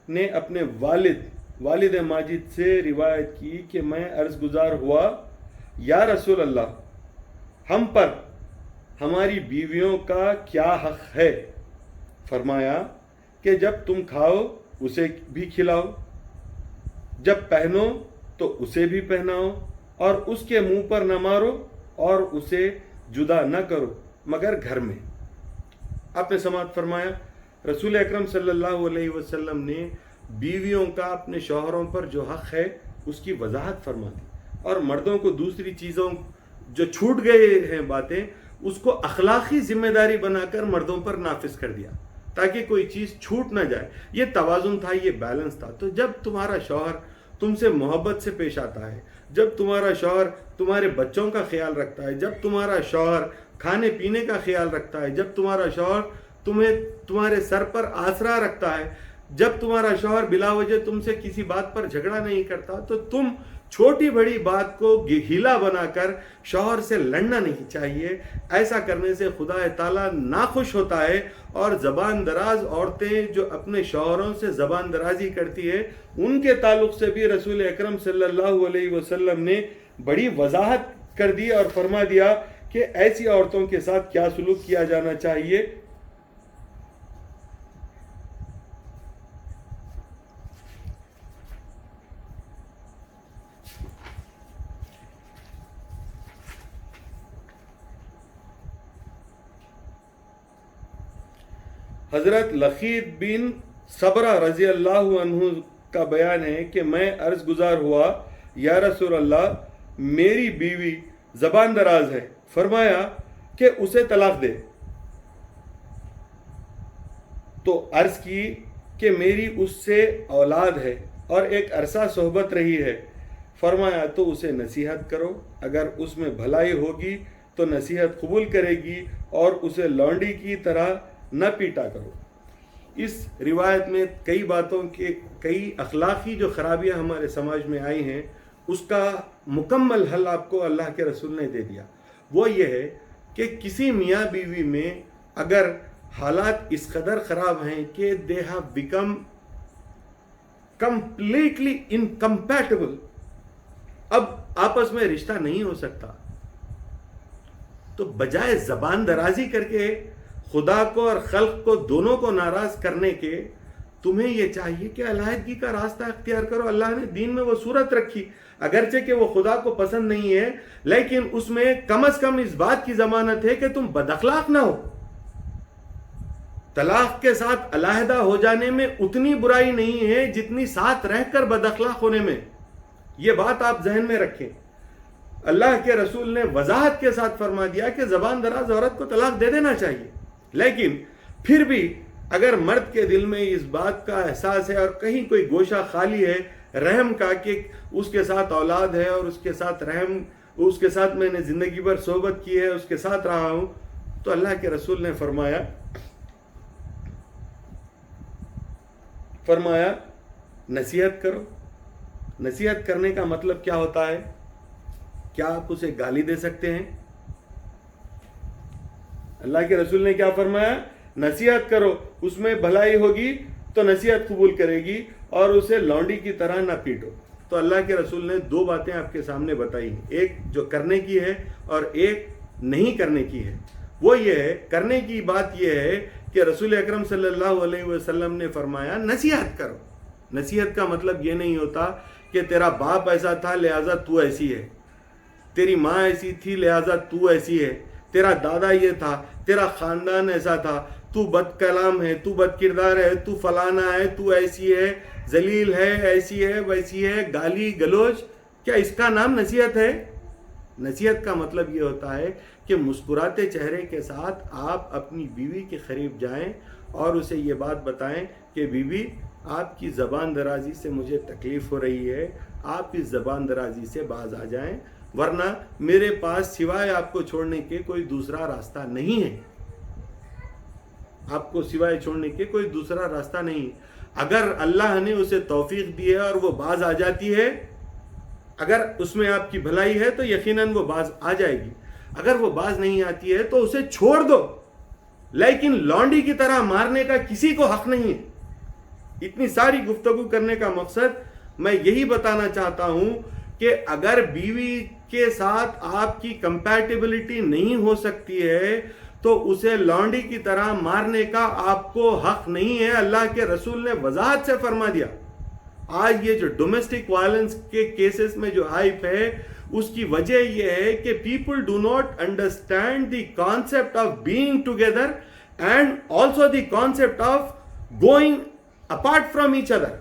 نے اپنے والد ماجد سے روایت کی کہ میں عرض گزار ہوا, یا رسول اللہ, ہم پر ہماری بیویوں کا کیا حق ہے؟ فرمایا کہ جب تم کھاؤ اسے بھی کھلاؤ, جب پہنو تو اسے بھی پہناؤ, اور اس کے منہ پر نہ مارو اور اسے جدا نہ کرو مگر گھر میں. آپ نے سماعت فرمایا رسول اکرم صلی اللہ علیہ وسلم نے بیویوں کا اپنے شوہروں پر جو حق ہے اس کی وضاحت فرما دی, اور مردوں کو دوسری چیزوں جو چھوٹ گئے ہیں باتیں اس کو اخلاقی ذمہ داری بنا کر مردوں پر نافذ کر دیا تاکہ کوئی چیز چھوٹ نہ جائے. یہ توازن تھا, یہ بیلنس تھا. تو جب تمہارا شوہر تم سے محبت سے پیش آتا ہے, جب تمہارا شوہر تمہارے بچوں کا خیال رکھتا ہے, جب تمہارا شوہر کھانے پینے کا خیال رکھتا ہے, جب تمہارا شوہر تمہارے سر پر آسرا رکھتا ہے, جب تمہارا شوہر بلا وجہ تم سے کسی بات پر جھگڑا نہیں کرتا, تو تم چھوٹی بڑی بات کو ہیلا بنا کر شوہر سے لڑنا نہیں چاہیے. ایسا کرنے سے خدا تعالیٰ ناخوش ہوتا ہے. اور زبان دراز عورتیں جو اپنے شوہروں سے زبان درازی کرتی ہے ان کے تعلق سے بھی رسول اکرم صلی اللہ علیہ وسلم نے بڑی وضاحت کر دی اور فرما دیا کہ ایسی عورتوں کے ساتھ کیا سلوک کیا جانا چاہیے. حضرت لخید بن صبرہ رضی اللہ عنہ کا بیان ہے کہ میں عرض گزار ہوا, یا رسول اللہ, میری بیوی زبان دراز ہے. فرمایا کہ اسے طلاق دے. تو عرض کی کہ میری اس سے اولاد ہے اور ایک عرصہ صحبت رہی ہے. فرمایا تو اسے نصیحت کرو, اگر اس میں بھلائی ہوگی تو نصیحت قبول کرے گی, اور اسے لونڈی کی طرح نہ پیٹا کرو. اس روایت میں کئی باتوں کے کئی اخلاقی جو خرابیاں ہمارے سماج میں آئی ہیں اس کا مکمل حل آپ کو اللہ کے رسول نے دے دیا. وہ یہ ہے کہ کسی میاں بیوی میں اگر حالات اس قدر خراب ہیں کہ they have become completely incompatible, اب آپس میں رشتہ نہیں ہو سکتا, تو بجائے زبان درازی کر کے خدا کو اور خلق کو دونوں کو ناراض کرنے کے تمہیں یہ چاہیے کہ علیحدگی کا راستہ اختیار کرو. اللہ نے دین میں وہ صورت رکھی, اگرچہ کہ وہ خدا کو پسند نہیں ہے, لیکن اس میں کم از کم اس بات کی ضمانت ہے کہ تم بد اخلاق نہ ہو. طلاق کے ساتھ علیحدہ ہو جانے میں اتنی برائی نہیں ہے جتنی ساتھ رہ کر بد اخلاق ہونے میں. یہ بات آپ ذہن میں رکھیں. اللہ کے رسول نے وضاحت کے ساتھ فرما دیا کہ زبان دراز عورت کو طلاق دے دینا چاہیے, لیکن پھر بھی اگر مرد کے دل میں اس بات کا احساس ہے اور کہیں کوئی گوشہ خالی ہے رحم کا کہ اس کے ساتھ اولاد ہے اور اس کے ساتھ رحم, اس کے ساتھ میں نے زندگی بھر صحبت کی ہے, اس کے ساتھ رہا ہوں, تو اللہ کے رسول نے فرمایا نصیحت کرو. نصیحت کرنے کا مطلب کیا ہوتا ہے؟ کیا آپ اسے گالی دے سکتے ہیں؟ اللہ کے رسول نے کیا فرمایا؟ نصیحت کرو, اس میں بھلائی ہوگی تو نصیحت قبول کرے گی, اور اسے لونڈی کی طرح نہ پیٹو. تو اللہ کے رسول نے دو باتیں آپ کے سامنے بتائی ہیں, ایک جو کرنے کی ہے اور ایک نہیں کرنے کی ہے. وہ یہ ہے, کرنے کی بات یہ ہے کہ رسول اکرم صلی اللہ علیہ وسلم نے فرمایا نصیحت کرو. نصیحت کا مطلب یہ نہیں ہوتا کہ تیرا باپ ایسا تھا لہٰذا تو ایسی ہے, تیری ماں ایسی تھی لہٰذا تو ایسی ہے, تیرا دادا یہ تھا, تیرا خاندان ایسا تھا, تو بد کلام ہے, تو بد کردار ہے, تو فلانا ہے, تو ایسی ہے, ذلیل ہے, ایسی ہے, ویسی ہے, گالی گلوچ. کیا اس کا نام نصیحت ہے؟ نصیحت کا مطلب یہ ہوتا ہے کہ مسکراتے چہرے کے ساتھ آپ اپنی بیوی کے قریب جائیں اور اسے یہ بات بتائیں کہ بیوی آپ کی زبان درازی سے مجھے تکلیف ہو رہی ہے, آپ اس زبان درازی سے باز آ جائیں, ورنہ میرے پاس سوائے آپ کو چھوڑنے کے کوئی دوسرا راستہ نہیں ہے. آپ کو سوائے چھوڑنے کے کوئی دوسرا راستہ نہیں. اگر اللہ نے اسے توفیق دی ہے اور وہ باز آ جاتی ہے, اگر اس میں آپ کی بھلائی ہے تو یقیناً وہ باز آ جائے گی. اگر وہ باز نہیں آتی ہے تو اسے چھوڑ دو, لیکن لونڈی کی طرح مارنے کا کسی کو حق نہیں ہے. اتنی ساری گفتگو کرنے کا مقصد میں یہی بتانا چاہتا ہوں کہ اگر بیوی کے ساتھ آپ کی کمپیٹیبلٹی نہیں ہو سکتی ہے تو اسے لونڈی کی طرح مارنے کا آپ کو حق نہیں ہے. اللہ کے رسول نے وضاحت سے فرما دیا. آج یہ جو ڈومیسٹک وائلنس کے کیسز میں جو ہائپ ہے اس کی وجہ یہ ہے کہ people do not understand the concept of being together and also the concept of going apart from each other.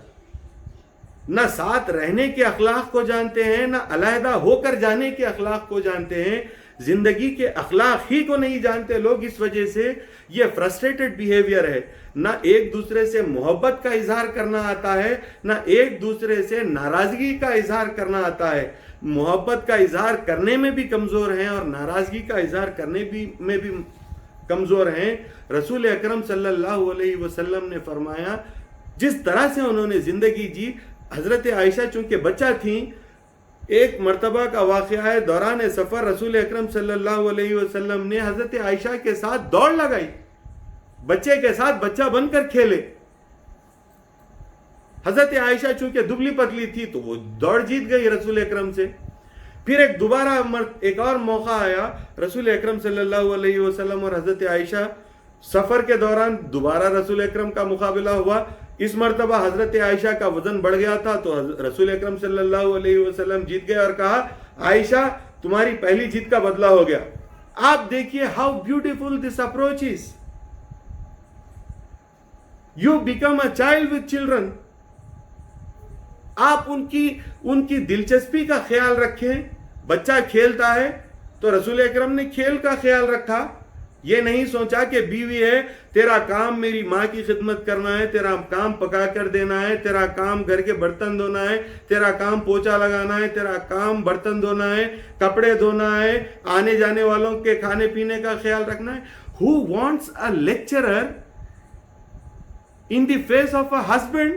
نہ ساتھ رہنے کے اخلاق کو جانتے ہیں, نہ علیحدہ ہو کر جانے کے اخلاق کو جانتے ہیں, زندگی کے اخلاق ہی کو نہیں جانتے لوگ. اس وجہ سے یہ فرسٹریٹڈ بیہیویئر ہے. نہ ایک دوسرے سے محبت کا اظہار کرنا آتا ہے, نہ ایک دوسرے سے ناراضگی کا اظہار کرنا آتا ہے. محبت کا اظہار کرنے میں بھی کمزور ہیں اور ناراضگی کا اظہار کرنے میں بھی کمزور ہیں. رسول اکرم صلی اللہ علیہ وسلم نے فرمایا جس طرح سے انہوں نے زندگی جی, حضرت عائشہ چونکہ بچہ تھیں, ایک مرتبہ کا واقعہ ہے, دوران سفر رسول اکرم صلی اللہ علیہ وسلم نے حضرت عائشہ کے ساتھ دوڑ لگائی, بچے کے ساتھ بچہ بن کر کھیلے. حضرت عائشہ چونکہ دبلی پتلی تھی تو وہ دوڑ جیت گئی رسول اکرم سے. پھر ایک اور موقع آیا, رسول اکرم صلی اللہ علیہ وسلم اور حضرت عائشہ سفر کے دوران دوبارہ رسول اکرم کا مقابلہ ہوا. اس مرتبہ حضرت عائشہ کا وزن بڑھ گیا تھا تو رسول اکرم صلی اللہ علیہ وسلم جیت گئے اور کہا عائشہ تمہاری پہلی جیت کا بدلہ ہو گیا. آپ دیکھیے how beautiful this approach is. You become a child with children. آپ ان کی دلچسپی کا خیال رکھیں. بچہ کھیلتا ہے تو رسول اکرم نے کھیل کا خیال رکھا. یہ نہیں سوچا کہ بیوی ہے, تیرا کام میری ماں کی خدمت کرنا ہے, تیرا کام پکا کر دینا ہے, تیرا کام گھر کے برتن دھونا ہے, تیرا کام پوچھا لگانا ہے, تیرا کام برتن دھونا ہے, کپڑے دھونا ہے, آنے جانے والوں کے کھانے پینے کا خیال رکھنا ہے. Who wants a lecturer in the face of a husband.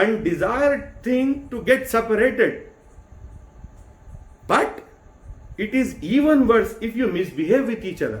undesired thing to get separated, but it is even worse if you misbehave with each other.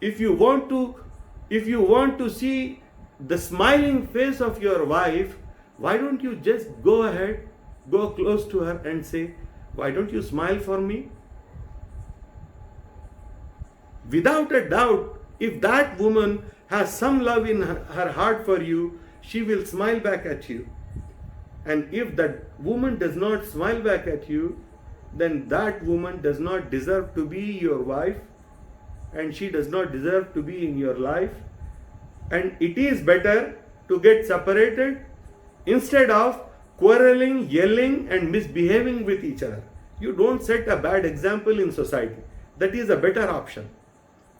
If you want to see the smiling face of your wife, why don't you just go ahead, go close to her and say, why don't you smile for me? Without a doubt, if that woman has some love in her heart for you, she will smile back at you. And if that woman does not smile back at you, then that woman does not deserve to be your wife, and she does not deserve to be in your life. And it is better to get separated instead of quarreling, yelling and misbehaving with each other. You don't set a bad example in society. That is a better option.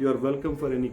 You are welcome for any.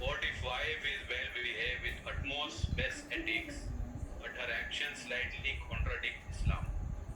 What if wife is well behaved with utmost best ethics, but her actions slightly contradict Islam?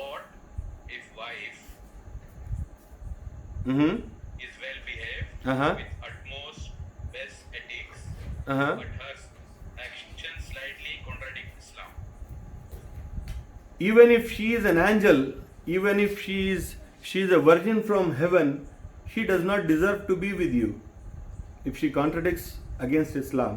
What if wife is well behaved with utmost best ethics, but her actions slightly contradict Islam? Even if she is an angel, even if she is a virgin from heaven, she does not deserve to be with you if she contradicts against Islam.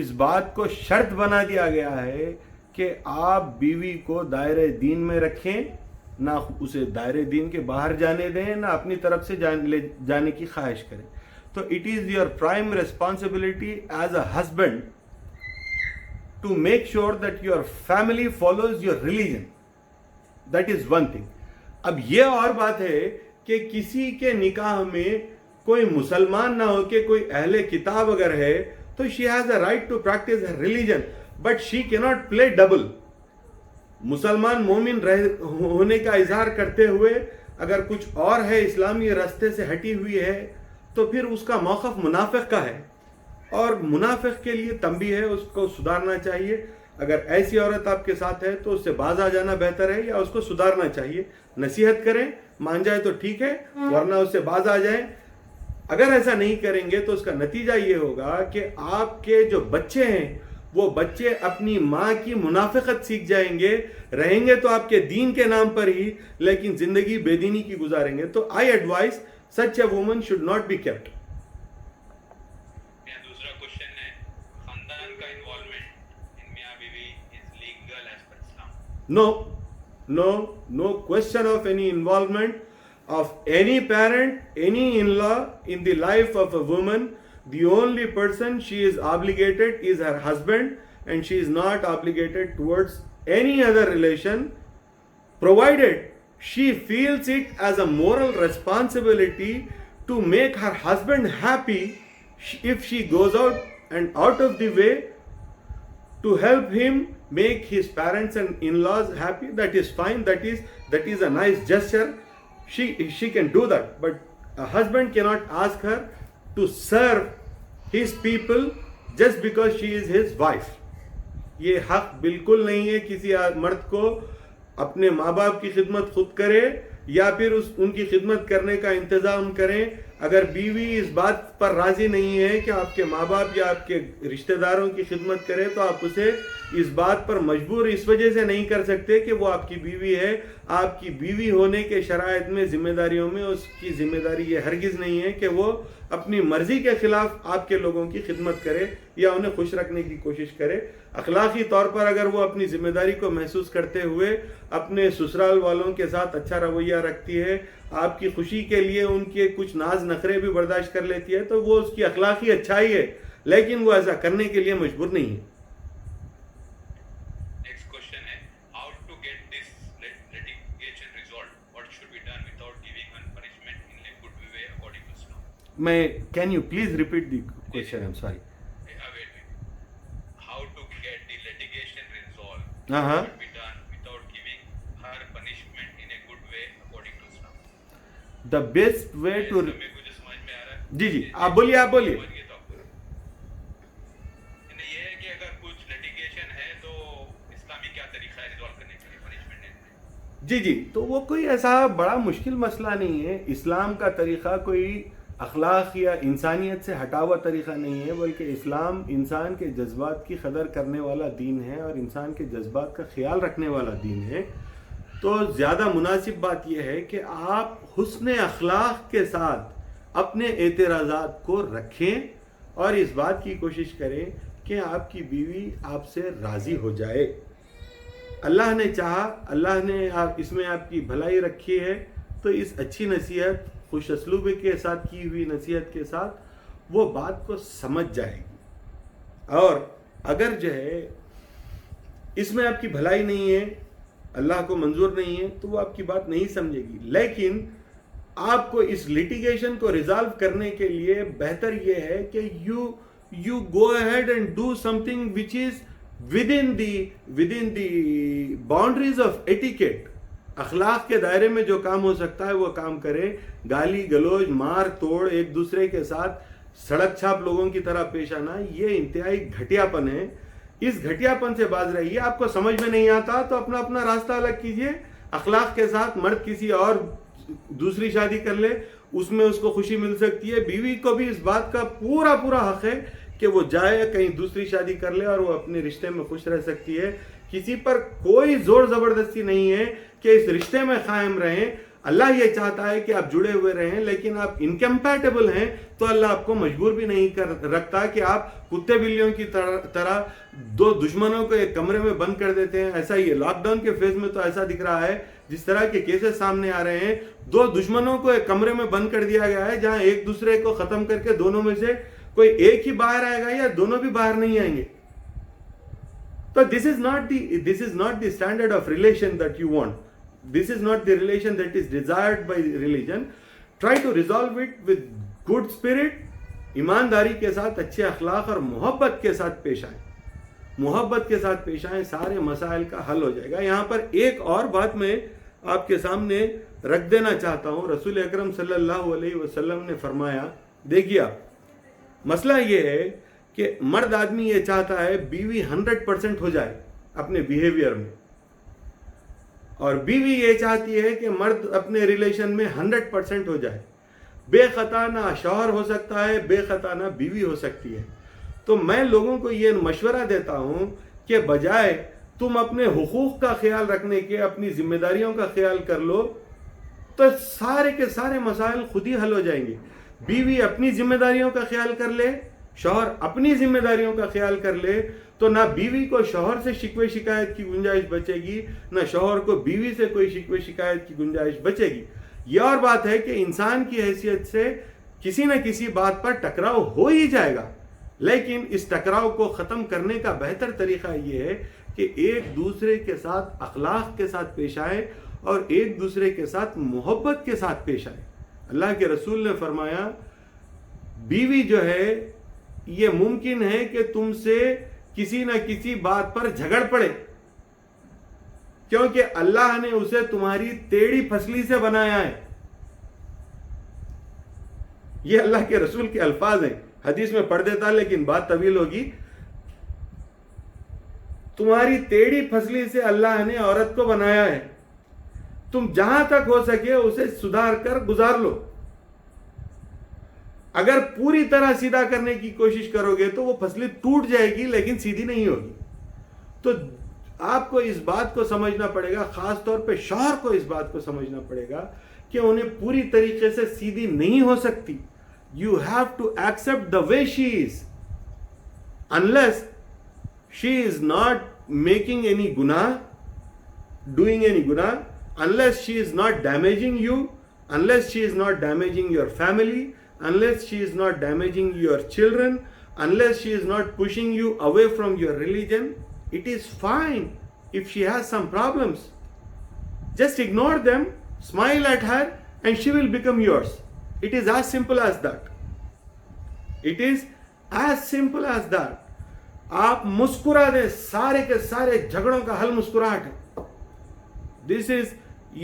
اس بات کو شرط بنا دیا گیا ہے کہ آپ بیوی کو دائرہ دین میں رکھیں، نہ اسے دائرہ دین کے باہر جانے دیں، نہ اپنی طرف سے جانے کی خواہش کریں. تو it is your prime responsibility as a husband to make sure that your family follows your religion. That is one thing. اب یہ اور بات ہے کہ کسی کے نکاح میں کوئی مسلمان نہ ہو کے کوئی اہل کتاب اگر ہے تو she has a right to practise her religion, but she can not play double. مسلمان مومن ہونے کا اظہار کرتے ہوئے اگر کچھ اور ہے، اسلامی راستے سے ہٹی ہوئی ہے، تو پھر اس کا موقف منافق کا ہے، اور منافق کے لیے تنبیہ ہے، اس کو سدھارنا چاہیے. اگر ایسی عورت آپ کے ساتھ ہے تو اس سے باز آ جانا بہتر ہے، یا اس کو سدھارنا چاہیے. نصیحت کریں، مان جائے تو ٹھیک ہے، ورنہ اس سے باز آ جائیں. اگر ایسا نہیں کریں گے تو اس کا نتیجہ یہ ہوگا کہ آپ کے جو بچے ہیں وہ بچے اپنی ماں کی منافقت سیکھ جائیں گے، رہیں گے تو آپ کے دین کے نام پر ہی، لیکن زندگی بے دینی کی گزاریں گے. تو I advise such a woman should not be kept. دوسرا کوشچن ہے، خاندان کا انوالومنٹ ان میاں بیوی is legal as per Islam? No question of any involvement of any parent, any in-law in the life of a woman. The only person she is obligated is her husband, and she is not obligated towards any other relation, provided she feels it as a moral responsibility to make her husband happy. If she goes out and out of the way to help him make his parents and in-laws happy, that is fine. That is a nice gesture. She can do that, but a husband cannot ask her to serve his people just because she is his wife. یہ حق بالکل نہیں ہے کسی مرد کو اپنے ماں باپ کی خدمت خود کرے یا پھر ان کی خدمت کرنے کا انتظام کریں. اگر بیوی اس بات پر راضی نہیں ہے کہ آپ کے ماں باپ یا آپ کے رشتہ داروں کی خدمت کرے تو آپ اسے اس بات پر مجبور اس وجہ سے نہیں کر سکتے کہ وہ آپ کی بیوی ہے. آپ کی بیوی ہونے کے شرائط میں، ذمہ داریوں میں اس کی ذمہ داری یہ ہرگز نہیں ہے کہ وہ اپنی مرضی کے خلاف آپ کے لوگوں کی خدمت کرے یا انہیں خوش رکھنے کی کوشش کرے. اخلاقی طور پر اگر وہ اپنی ذمہ داری کو محسوس کرتے ہوئے اپنے سسرال والوں کے ساتھ اچھا رویہ رکھتی ہے، آپ کی خوشی کے لیے ان کے کچھ ناز نخرے بھی برداشت کر لیتی ہے، تو وہ اس کی اخلاقی اچھائی ہے، لیکن وہ ایسا کرنے کے لیے مجبور نہیں ہے. نیکسٹ کوشچن ہے، how to get this litigation resolved? What should be done without giving one punishment in a good way according to Islam? Can you please repeat the question? I'm sorry. How to get the litigation resolved? Uh-huh. What should be done without giving her punishment in a good way according to Islam? The best way to... مجھے سمجھ میں آ رہا ہے. جی آپ بولیے. یہ ہے کہ اگر کچھ litigation ہے تو اسلامی کیا طریقہ ہے ریزالو کرنے کے لیے punishment دینے؟ جی تو وہ کوئی ایسا بڑا مشکل مسئلہ نہیں ہے. اسلام کا طریقہ کوئی اخلاق یا انسانیت سے ہٹا ہوا طریقہ نہیں ہے، بلکہ اسلام انسان کے جذبات کی قدر کرنے والا دین ہے اور انسان کے جذبات کا خیال رکھنے والا دین ہے. تو زیادہ مناسب بات یہ ہے کہ آپ حسن اخلاق کے ساتھ اپنے اعتراضات کو رکھیں اور اس بات کی کوشش کریں کہ آپ کی بیوی آپ سے راضی ہو جائے. اللہ نے چاہا، اللہ نے اس میں آپ کی بھلائی رکھی ہے، تو اس اچھی نصیحت، خوش اسلوبی کے ساتھ کی ہوئی نصیحت کے ساتھ وہ بات کو سمجھ جائے گی. اور اگر جو ہے اس میں آپ کی بھلائی نہیں ہے، اللہ کو منظور نہیں ہے، تو وہ آپ کی بات نہیں سمجھے گی. لیکن آپ کو اس litigation کو ریزالو کرنے کے لیے بہتر یہ ہے کہ you go ahead and do something which is within the boundaries of etiquette. اخلاق کے دائرے میں جو کام ہو سکتا ہے وہ کام کرے. گالی گلوچ، مار توڑ، ایک دوسرے کے ساتھ سڑک چھاپ لوگوں کی طرح پیش آنا، یہ انتہائی گھٹیا پن ہے. اس گھٹیا پن سے باز رہیے. آپ کو سمجھ میں نہیں آتا تو اپنا راستہ الگ کیجیے. اخلاق کے ساتھ مرد کسی اور دوسری شادی کر لے، اس میں اس کو خوشی مل سکتی ہے. بیوی کو بھی اس بات کا پورا حق ہے کہ وہ جائے کہیں دوسری شادی کر لے اور وہ اپنے رشتے میں خوش رہ سکتی ہے. کسی پر کوئی زور زبردستی نہیں ہے کہ اس رشتے میں قائم رہیں. اللہ یہ چاہتا ہے کہ آپ جڑے ہوئے رہیں، لیکن آپ انکمپیٹیبل ہیں تو اللہ آپ کو مجبور بھی نہیں رکھتا کہ آپ کتے بلیوں کی طرح دو دشمنوں کو ایک کمرے میں بند کر دیتے ہیں. ایسا ہی ہے لاک ڈاؤن کے فیز میں تو ایسا دکھ رہا ہے جس طرح کے کیسز سامنے آ رہے ہیں. دو دشمنوں کو ایک کمرے میں بند کر دیا گیا ہے جہاں ایک دوسرے کو ختم کر کے دونوں میں سے کوئی ایک ہی باہر آئے گا یا دونوں بھی باہر نہیں آئیں گے. تو this is not the standard of relation that you want. This is not the relation that is desired by religion. Try to resolve it with good spirit, ایمانداری کے ساتھ، اچھے اخلاق اور محبت کے ساتھ پیش آئیں. محبت کے ساتھ پیش آئیں، سارے مسائل کا حل ہو جائے گا. یہاں پر ایک اور بات میں آپ کے سامنے رکھ دینا چاہتا ہوں. رسول اکرم صلی اللہ علیہ وسلم نے فرمایا، دیکھیے مسئلہ یہ ہے کہ مرد آدمی یہ چاہتا ہے بیوی 100% ہو جائے اپنے بیہیویئر میں، اور بیوی یہ چاہتی ہے کہ مرد اپنے ریلیشن میں 100% ہو جائے. بے خطا نہ شوہر ہو سکتا ہے، بے خطا نہ بیوی ہو سکتی ہے. تو میں لوگوں کو یہ مشورہ دیتا ہوں کہ بجائے تم اپنے حقوق کا خیال رکھنے کے اپنی ذمہ داریوں کا خیال کر لو تو سارے کے سارے مسائل خود ہی حل ہو جائیں گے. بیوی اپنی ذمہ داریوں کا خیال کر لے، شوہر اپنی ذمہ داریوں کا خیال کر لے، تو نہ بیوی کو شوہر سے شکوے شکایت کی گنجائش بچے گی، نہ شوہر کو بیوی سے کوئی شکوے شکایت کی گنجائش بچے گی. یہ اور بات ہے کہ انسان کی حیثیت سے کسی نہ کسی بات پر ٹکراؤ ہو ہی جائے گا، لیکن اس ٹکراؤ کو ختم کرنے کا بہتر طریقہ یہ ہے کہ ایک دوسرے کے ساتھ اخلاق کے ساتھ پیش آئے اور ایک دوسرے کے ساتھ محبت کے ساتھ پیش آئے. اللہ کے رسول نے فرمایا، بیوی جو ہے یہ ممکن ہے کہ تم سے کسی نہ کسی بات پر جھگڑ پڑے، کیونکہ اللہ نے اسے تمہاری تیڑی پھسلی سے بنایا ہے. یہ اللہ کے رسول کے الفاظ ہیں، حدیث میں پڑھ دیتا لیکن بات طویل ہوگی. تمہاری تیڑی پھسلی سے اللہ نے عورت کو بنایا ہے، تم جہاں تک ہو سکے اسے سدھار کر گزار لو. اگر پوری طرح سیدھا کرنے کی کوشش کرو گے تو وہ پھسلی ٹوٹ جائے گی لیکن سیدھی نہیں ہوگی. تو آپ کو اس بات کو سمجھنا پڑے گا، خاص طور پہ شوہر کو اس بات کو سمجھنا پڑے گا کہ انہیں پوری طریقے سے سیدھی نہیں ہو سکتی. You have to accept the way she is. Unless she is not making any guna, doing any guna, unless she is not damaging you, unless she is not damaging your family, unless she is not damaging your children, unless she is not pushing you away from your religion, it is fine if she has some problems. Just ignore them, smile at her, and she will become yours. It is as simple as that. It is as simple as that. آپ مسکرا دیں، سارے کے سارے جھگڑوں کا حل مسکراہٹ ہے. This is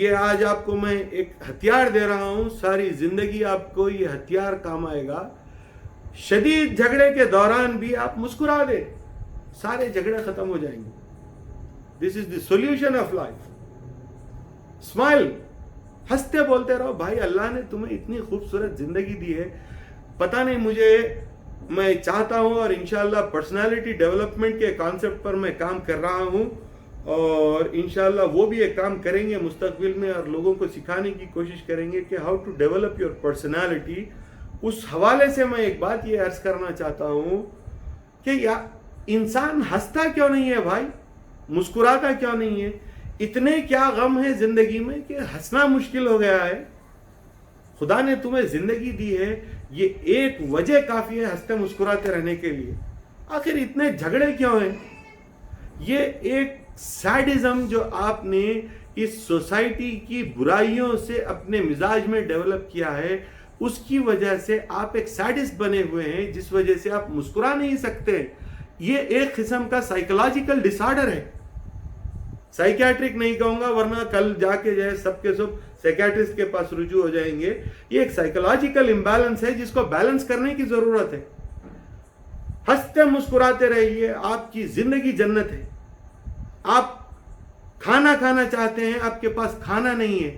یہ آج آپ کو میں ایک ہتھیار دے رہا ہوں، ساری زندگی آپ کو یہ ہتھیار کام آئے گا. شدید جھگڑے کے دوران بھی آپ مسکرا دیں، سارے جھگڑے ختم ہو جائیں گے. This is the solution of life. Smile. ہنستے بولتے رہو. بھائی اللہ نے تمہیں اتنی خوبصورت زندگی دی ہے. پتہ نہیں مجھے، میں چاہتا ہوں اور انشاءاللہ پرسنالٹی ڈیولپمنٹ کے کانسیپٹ پر میں کام کر رہا ہوں، اور انشاءاللہ وہ بھی ایک کام کریں گے مستقبل میں اور لوگوں کو سکھانے کی کوشش کریں گے کہ how to develop your personality. اس حوالے سے میں ایک بات یہ عرض کرنا چاہتا ہوں کہ انسان ہنستا کیوں نہیں ہے بھائی، مسکراتا کیوں نہیں ہے؟ اتنے کیا غم ہے زندگی میں کہ ہنسنا مشکل ہو گیا ہے. خدا نے تمہیں زندگی دی ہے، یہ ایک وجہ کافی ہے ہنستے مسکراتے رہنے کے لیے. آخر اتنے جھگڑے کیوں ہیں؟ یہ ایک سیڈزم جو آپ نے اس سوسائٹی کی برائیوں سے اپنے مزاج میں ڈیولپ کیا ہے، اس کی وجہ سے آپ ایک سیڈسٹ بنے ہوئے ہیں، جس وجہ سے آپ مسکرا نہیں سکتے. یہ ایک قسم کا سائیکولوجیکل ڈس آرڈر ہے. سائیکیٹرک نہیں کہوں گا ورنہ کل جا کے جو ہے سب کے سب سائیکیٹرسٹ کے پاس رجوع ہو جائیں گے. یہ ایک سائیکولوجیکل امبیلنس ہے جس کو بیلنس کرنے کی ضرورت ہے. ہنستے مسکراتے رہیے، آپ کی زندگی جنت ہے. آپ کھانا کھانا چاہتے ہیں، آپ کے پاس کھانا نہیں ہے،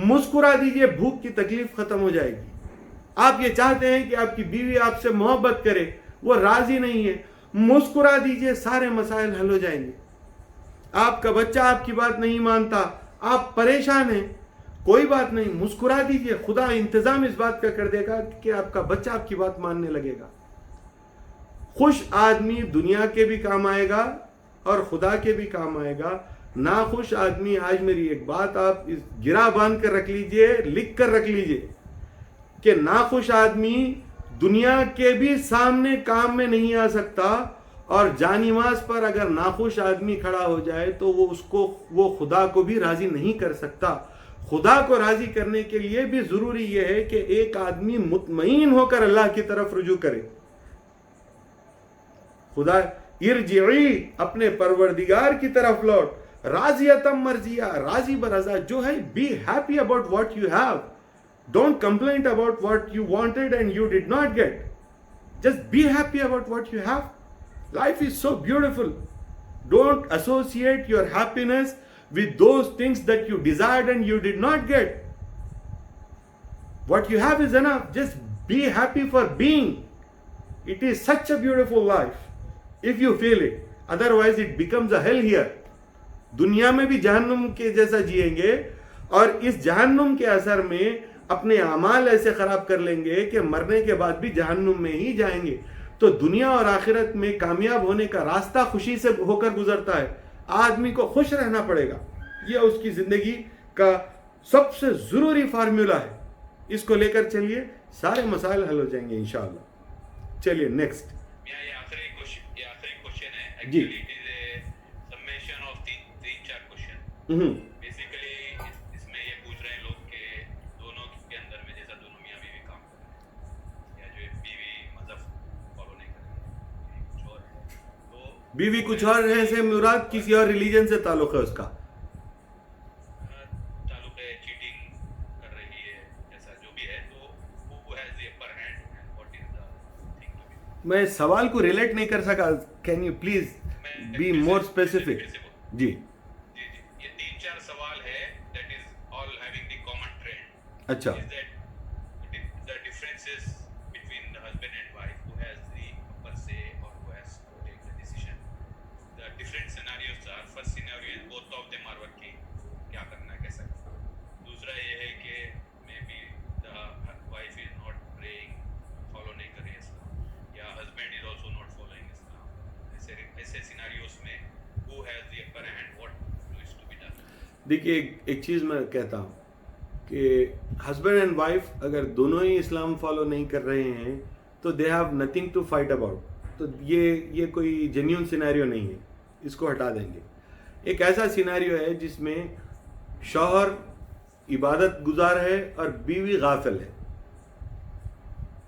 مسکرا دیجئے، بھوک کی تکلیف ختم ہو جائے گی. آپ یہ چاہتے ہیں کہ آپ کی بیوی آپ سے محبت کرے، وہ راضی نہیں ہے، مسکرا دیجئے، سارے مسائل حل ہو جائیں گے. آپ کا بچہ آپ کی بات نہیں مانتا، آپ پریشان ہیں، کوئی بات نہیں, مسکرا دیجئے, خدا انتظام اس بات کا کر دے گا کہ آپ کا بچہ آپ کی بات ماننے لگے گا. خوش آدمی دنیا کے بھی کام آئے گا اور خدا کے بھی کام آئے گا. ناخوش آدمی, آج میری ایک بات آپ گرا باندھ کر رکھ لیجئے, لکھ کر رکھ لیجئے کہ ناخوش آدمی دنیا کے بھی سامنے کام میں نہیں آ سکتا, اور جانماز پر اگر ناخوش آدمی کھڑا ہو جائے تو وہ خدا کو بھی راضی نہیں کر سکتا. خدا کو راضی کرنے کے لیے بھی ضروری یہ ہے کہ ایک آدمی مطمئن ہو کر اللہ کی طرف رجوع کرے. خدا ارجعی, اپنے پروردگار کی طرف لوٹ, راضیتم مرضیہ, راضی برضا جو ہے. Be happy about what you have, don't complain about what you wanted and you did not get. Just be happy about what you have. Life is so beautiful. Don't associate your happiness with those things that you desired and you did not get. What you have is enough. Just be happy for being. It is such a beautiful life if you feel it. Otherwise it becomes a hell here. دنیا میں بھی جہنم کے جیسا جئیں گے, اور اس جہنم کے اثر میں اپنے اعمال ایسے خراب کر لیں گے کہ مرنے کے بعد بھی جہنم میں ہی جائیں گے. تو دنیا اور آخرت میں کامیاب ہونے کا راستہ خوشی سے ہو کر گزرتا ہے. آدمی کو خوش رہنا پڑے گا, یہ اس کی زندگی کا سب سے ضروری فارمولا ہے. اس کو لے کر چلیے, سارے مسائل حل ہو جائیں گے انشاءاللہ. چلیے نیکسٹ. یہ آخری کوشچن ہے. جی سمیشن آف 3-4 کوشچن. بیسیکلی اس میں یہ پوچھ رہے ہیں لوگ کہ دونوں کے اندر میں جیسا دونوں میاں بیوی کام کر رہے ہیں, یا جو بیوی مذہب فالو نہیں کر رہی, کچھ اور ہے, تو بیوی کچھ اور ہے سے مراد کسی اور ریلیجن سے تعلق ہے, اس کا تعلق ہے, چیٹنگ کر رہی ہے, ایسا جو بھی ہے, تو who has the upper hand and what is the thing to be. میں سوال کو ریلیٹ نہیں کر سکا. Can you please be more specific. جی جی یہ 3-4 سوال ہے. that is all having the common trend. اچھا. Is that the differences between the husband and wife, who has the upper say or who has to take the decision. The different scenarios are, first scenario is both of them are working, کیا کرنا ہے, کیسا. دوسرا یہ ہے کہ maybe the wife is not praying, follow نہیں کر رہی اسلام, یا husband is also not following اسلام. ایسے سیناریوز میں who has the upper hand, what is to be done. دیکھیے ایک چیز میں کہتا ہوں کہ ہسبینڈ اینڈ وائف اگر دونوں ہی اسلام فالو نہیں کر رہے ہیں تو they have nothing to fight about. تو یہ کوئی جینیون سینیریو نہیں ہے, اس کو ہٹا دیں گے. ایک ایسا سینیریو ہے جس میں شوہر عبادت گزار ہے اور بیوی غافل ہے.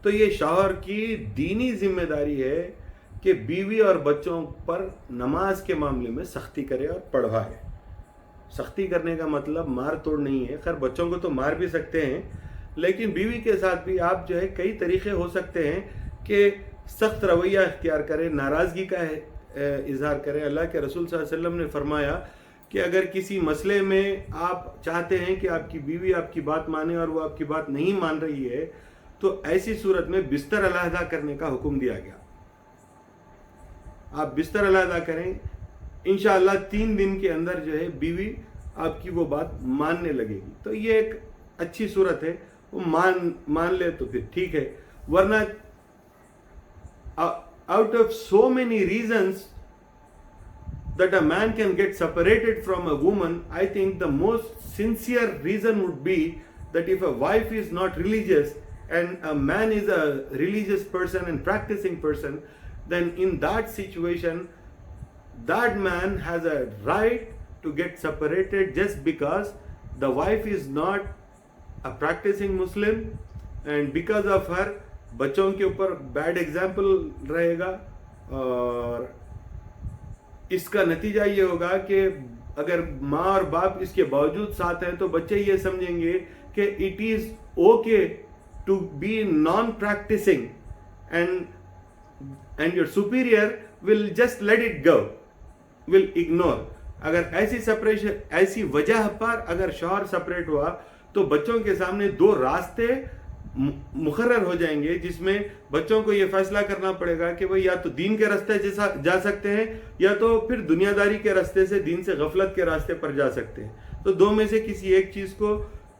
تو یہ شوہر کی دینی ذمہ داری ہے کہ بیوی اور بچوں پر نماز کے معاملے میں سختی کرے اور پڑھوائے. سختی کرنے کا مطلب مار توڑ نہیں ہے. خیر بچوں کو تو مار بھی سکتے ہیں, لیکن بیوی کے ساتھ بھی آپ جو ہے کئی طریقے ہو سکتے ہیں کہ سخت رویہ اختیار کرے, ناراضگی کا اظہار کرے. اللہ کے رسول صلی اللہ علیہ وسلم نے فرمایا کہ اگر کسی مسئلے میں آپ چاہتے ہیں کہ آپ کی بیوی آپ کی بات مانے اور وہ آپ کی بات نہیں مان رہی ہے, تو ایسی صورت میں بستر علیحدہ کرنے کا حکم دیا گیا. آپ بستر علیحدہ کریں, انشاءاللہ 3 دن کے اندر جو ہے بیوی آپ کی وہ بات ماننے لگے گی. تو یہ ایک اچھی صورت ہے, وہ مان لے تو پھر ٹھیک ہے. ورنہ out of so many reasons that a man can get separated from a woman, I think the most sincere reason would be that if a wife is not religious and a man is a religious person and practicing person, then in that situation that man has a right to get separated just because the wife is not a practicing Muslim, and because of her بچوں کے اوپر bad example رہے گا. اور اس کا نتیجہ یہ ہوگا کہ اگر ماں اور باپ اس کے باوجود ساتھ ہیں تو بچے یہ سمجھیں گے کہ it is okay to be non practising, and your superior will just let it go, will ignore. اگر ایسی سپریشن, ایسی وجہ پر اگر شوہر سپریٹ ہوا تو بچوں کے سامنے 2 راستے مقرر ہو جائیں گے, جس میں بچوں کو یہ فیصلہ کرنا پڑے گا کہ وہ یا تو دین کے راستے جا سکتے ہیں یا تو پھر دنیا داری کے راستے سے, دین سے غفلت کے راستے پر جا سکتے ہیں. تو 2 میں سے کسی ایک چیز کو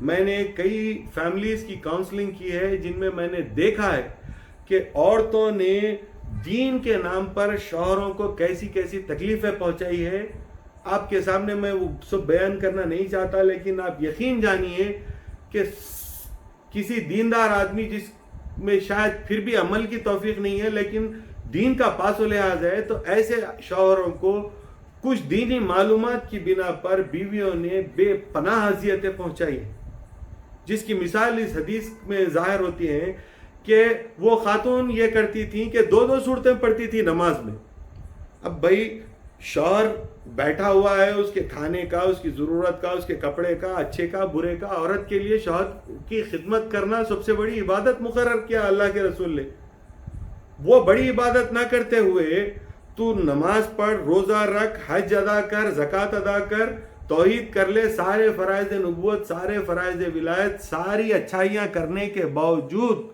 میں نے کئی فیملیز کی کاؤنسلنگ کی ہے جن میں نے دیکھا ہے کہ عورتوں نے دین کے نام پر شوہروں کو کیسی کیسی تکلیفیں پہنچائی ہے. آپ کے سامنے میں وہ سب بیان کرنا نہیں چاہتا، لیکن آپ یقین جانیے کہ کسی دیندار آدمی جس میں شاید پھر بھی عمل کی توفیق نہیں ہے لیکن دین کا پاس و لحاظ ہے، تو ایسے شوہروں کو کچھ دینی معلومات کی بنا پر بیویوں نے بے پناہ اذیتیں پہنچائی ہیں، جس کی مثال اس حدیث میں ظاہر ہوتی ہے کہ وہ خاتون یہ کرتی تھیں کہ 2 صورتیں پڑھتی تھی نماز میں. اب بھائی شوہر بیٹھا ہوا ہے، اس کے کھانے کا، اس کی ضرورت کا، اس کے کپڑے کا، اچھے کا برے کا، عورت کے لیے شوہر کی خدمت کرنا سب سے بڑی عبادت مقرر کیا اللہ کے رسول نے. وہ بڑی عبادت نہ کرتے ہوئے تو نماز پڑھ، روزہ رکھ، حج ادا کر، زکوٰۃ ادا کر، توحید کر لے، سارے فرائض نبوت، سارے فرائض ولایت، ساری اچھائیاں کرنے کے باوجود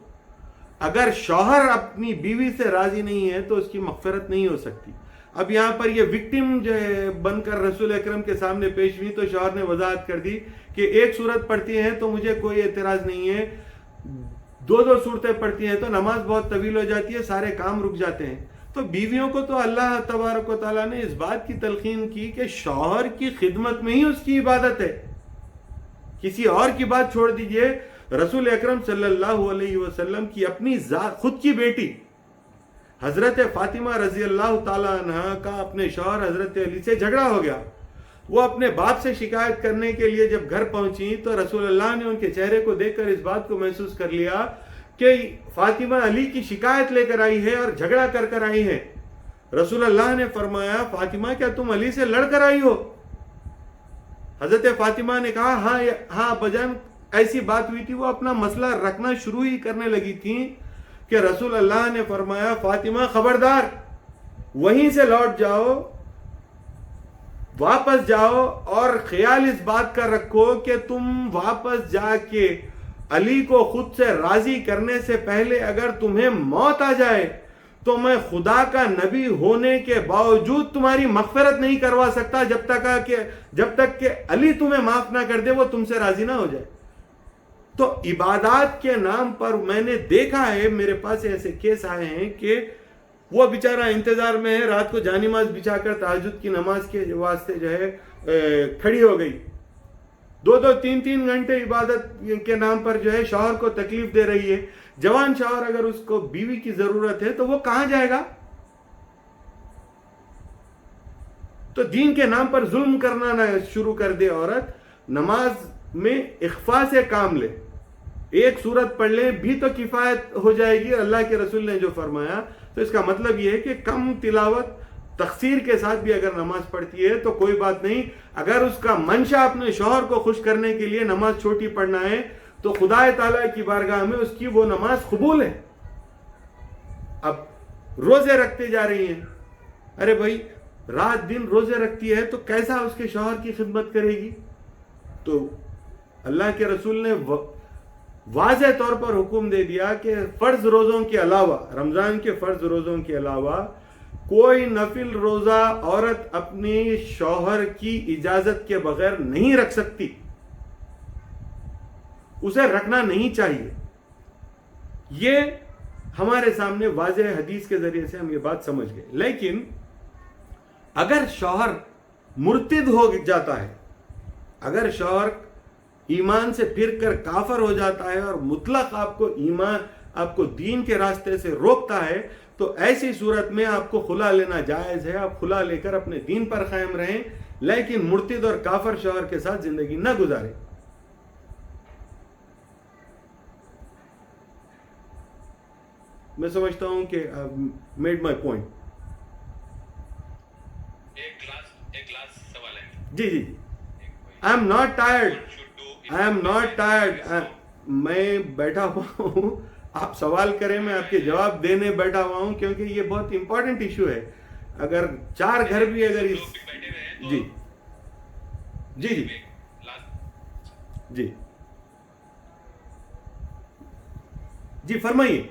اگر شوہر اپنی بیوی سے راضی نہیں ہے تو اس کی مغفرت نہیں ہو سکتی. اب یہاں پر یہ وکٹم جو ہے بن کر رسول اکرم کے سامنے پیش ہوئی تو شوہر نے وضاحت کر دی کہ 1 سورت پڑھتی ہیں تو مجھے کوئی اعتراض نہیں ہے، 2 صورتیں پڑھتی ہیں تو نماز بہت طویل ہو جاتی ہے، سارے کام رک جاتے ہیں. تو بیویوں کو تو اللہ تبارک و تعالیٰ نے اس بات کی تلقین کی کہ شوہر کی خدمت میں ہی اس کی عبادت ہے. کسی اور کی بات چھوڑ دیجئے، رسول اکرم صلی اللہ علیہ وسلم کی اپنی خود کی بیٹی حضرت فاطمہ رضی اللہ تعالیٰ عنہ کا اپنے شوہر حضرت علی سے جھگڑا ہو گیا. وہ اپنے باپ سے شکایت کرنے کے لیے جب گھر پہنچی تو رسول اللہ نے ان کے چہرے کو دیکھ کر اس بات کو محسوس کر لیا کہ فاطمہ علی کی شکایت لے کر آئی ہے اور جھگڑا کر آئی ہے. رسول اللہ نے فرمایا فاطمہ کیا تم علی سے لڑ کر آئی ہو؟ حضرت فاطمہ نے کہا ہاں بجان ایسی بات ہوئی تھی. وہ اپنا مسئلہ رکھنا شروع ہی کرنے لگی تھی کہ رسول اللہ نے فرمایا فاطمہ خبردار، وہیں سے لوٹ جاؤ، واپس جاؤ اور خیال اس بات کا رکھو کہ تم واپس جا کے علی کو خود سے راضی کرنے سے پہلے اگر تمہیں موت آ جائے تو میں خدا کا نبی ہونے کے باوجود تمہاری مغفرت نہیں کروا سکتا جب تک کہ علی تمہیں معاف نہ کر دے، وہ تم سے راضی نہ ہو جائے. تو عبادات کے نام پر میں نے دیکھا ہے، میرے پاس ایسے کیس آئے ہیں کہ وہ بیچارہ انتظار میں ہے، رات کو جانماز بچھا کر تہجد کی نماز کے واسطے جو ہے کھڑی ہو گئی، 2-3 گھنٹے عبادت کے نام پر جو ہے شوہر کو تکلیف دے رہی ہے. جوان شوہر اگر اس کو بیوی کی ضرورت ہے تو وہ کہاں جائے گا؟ تو دین کے نام پر ظلم کرنا نہ شروع کر دے عورت. نماز میں اخفاء سے کام لے، 1 سورت پڑھ لیں بھی تو کفایت ہو جائے گی اللہ کے رسول نے جو فرمایا. تو اس کا مطلب یہ ہے کہ کم تلاوت تقصیر کے ساتھ بھی اگر نماز پڑھتی ہے تو کوئی بات نہیں. اگر اس کا منشا اپنے شوہر کو خوش کرنے کے لیے نماز چھوٹی پڑھنا ہے تو خدا تعالیٰ کی بارگاہ میں اس کی وہ نماز قبول ہے. اب روزے رکھتے جا رہی ہیں، ارے بھائی رات دن روزے رکھتی ہے تو کیسا اس کے شوہر کی خدمت کرے گی؟ تو اللہ کے رسول نے واضح طور پر حکم دے دیا کہ فرض روزوں کے علاوہ، رمضان کے فرض روزوں کے علاوہ کوئی نفل روزہ عورت اپنی شوہر کی اجازت کے بغیر نہیں رکھ سکتی، اسے رکھنا نہیں چاہیے. یہ ہمارے سامنے واضح حدیث کے ذریعے سے ہم یہ بات سمجھ گئے. لیکن اگر شوہر مرتد ہو جاتا ہے، اگر شوہر ایمان سے پھر کر کافر ہو جاتا ہے اور مطلق آپ کو دین کے راستے سے روکتا ہے، تو ایسی صورت میں آپ کو خلا لینا جائز ہے. آپ خلا لے کر اپنے دین پر قائم رہیں، لیکن مرتد اور کافر شوہر کے ساتھ زندگی نہ گزاریں. میں سمجھتا ہوں کہ میڈ مائی پوائنٹ. ایک لاسٹ سوال ہے. جی آئی ایم ناٹ ٹائرڈ. میں بیٹھا ہوا ہوں، آپ سوال کریں، میں آپ کے جواب دینے بیٹھا ہوا ہوں، کیونکہ یہ بہت امپورٹنٹ ایشو ہے. اگر 4 گھر بھی اگر اس جی فرمائیے.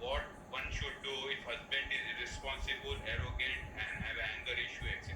What one should prideful, arrogant and have anger issue etc.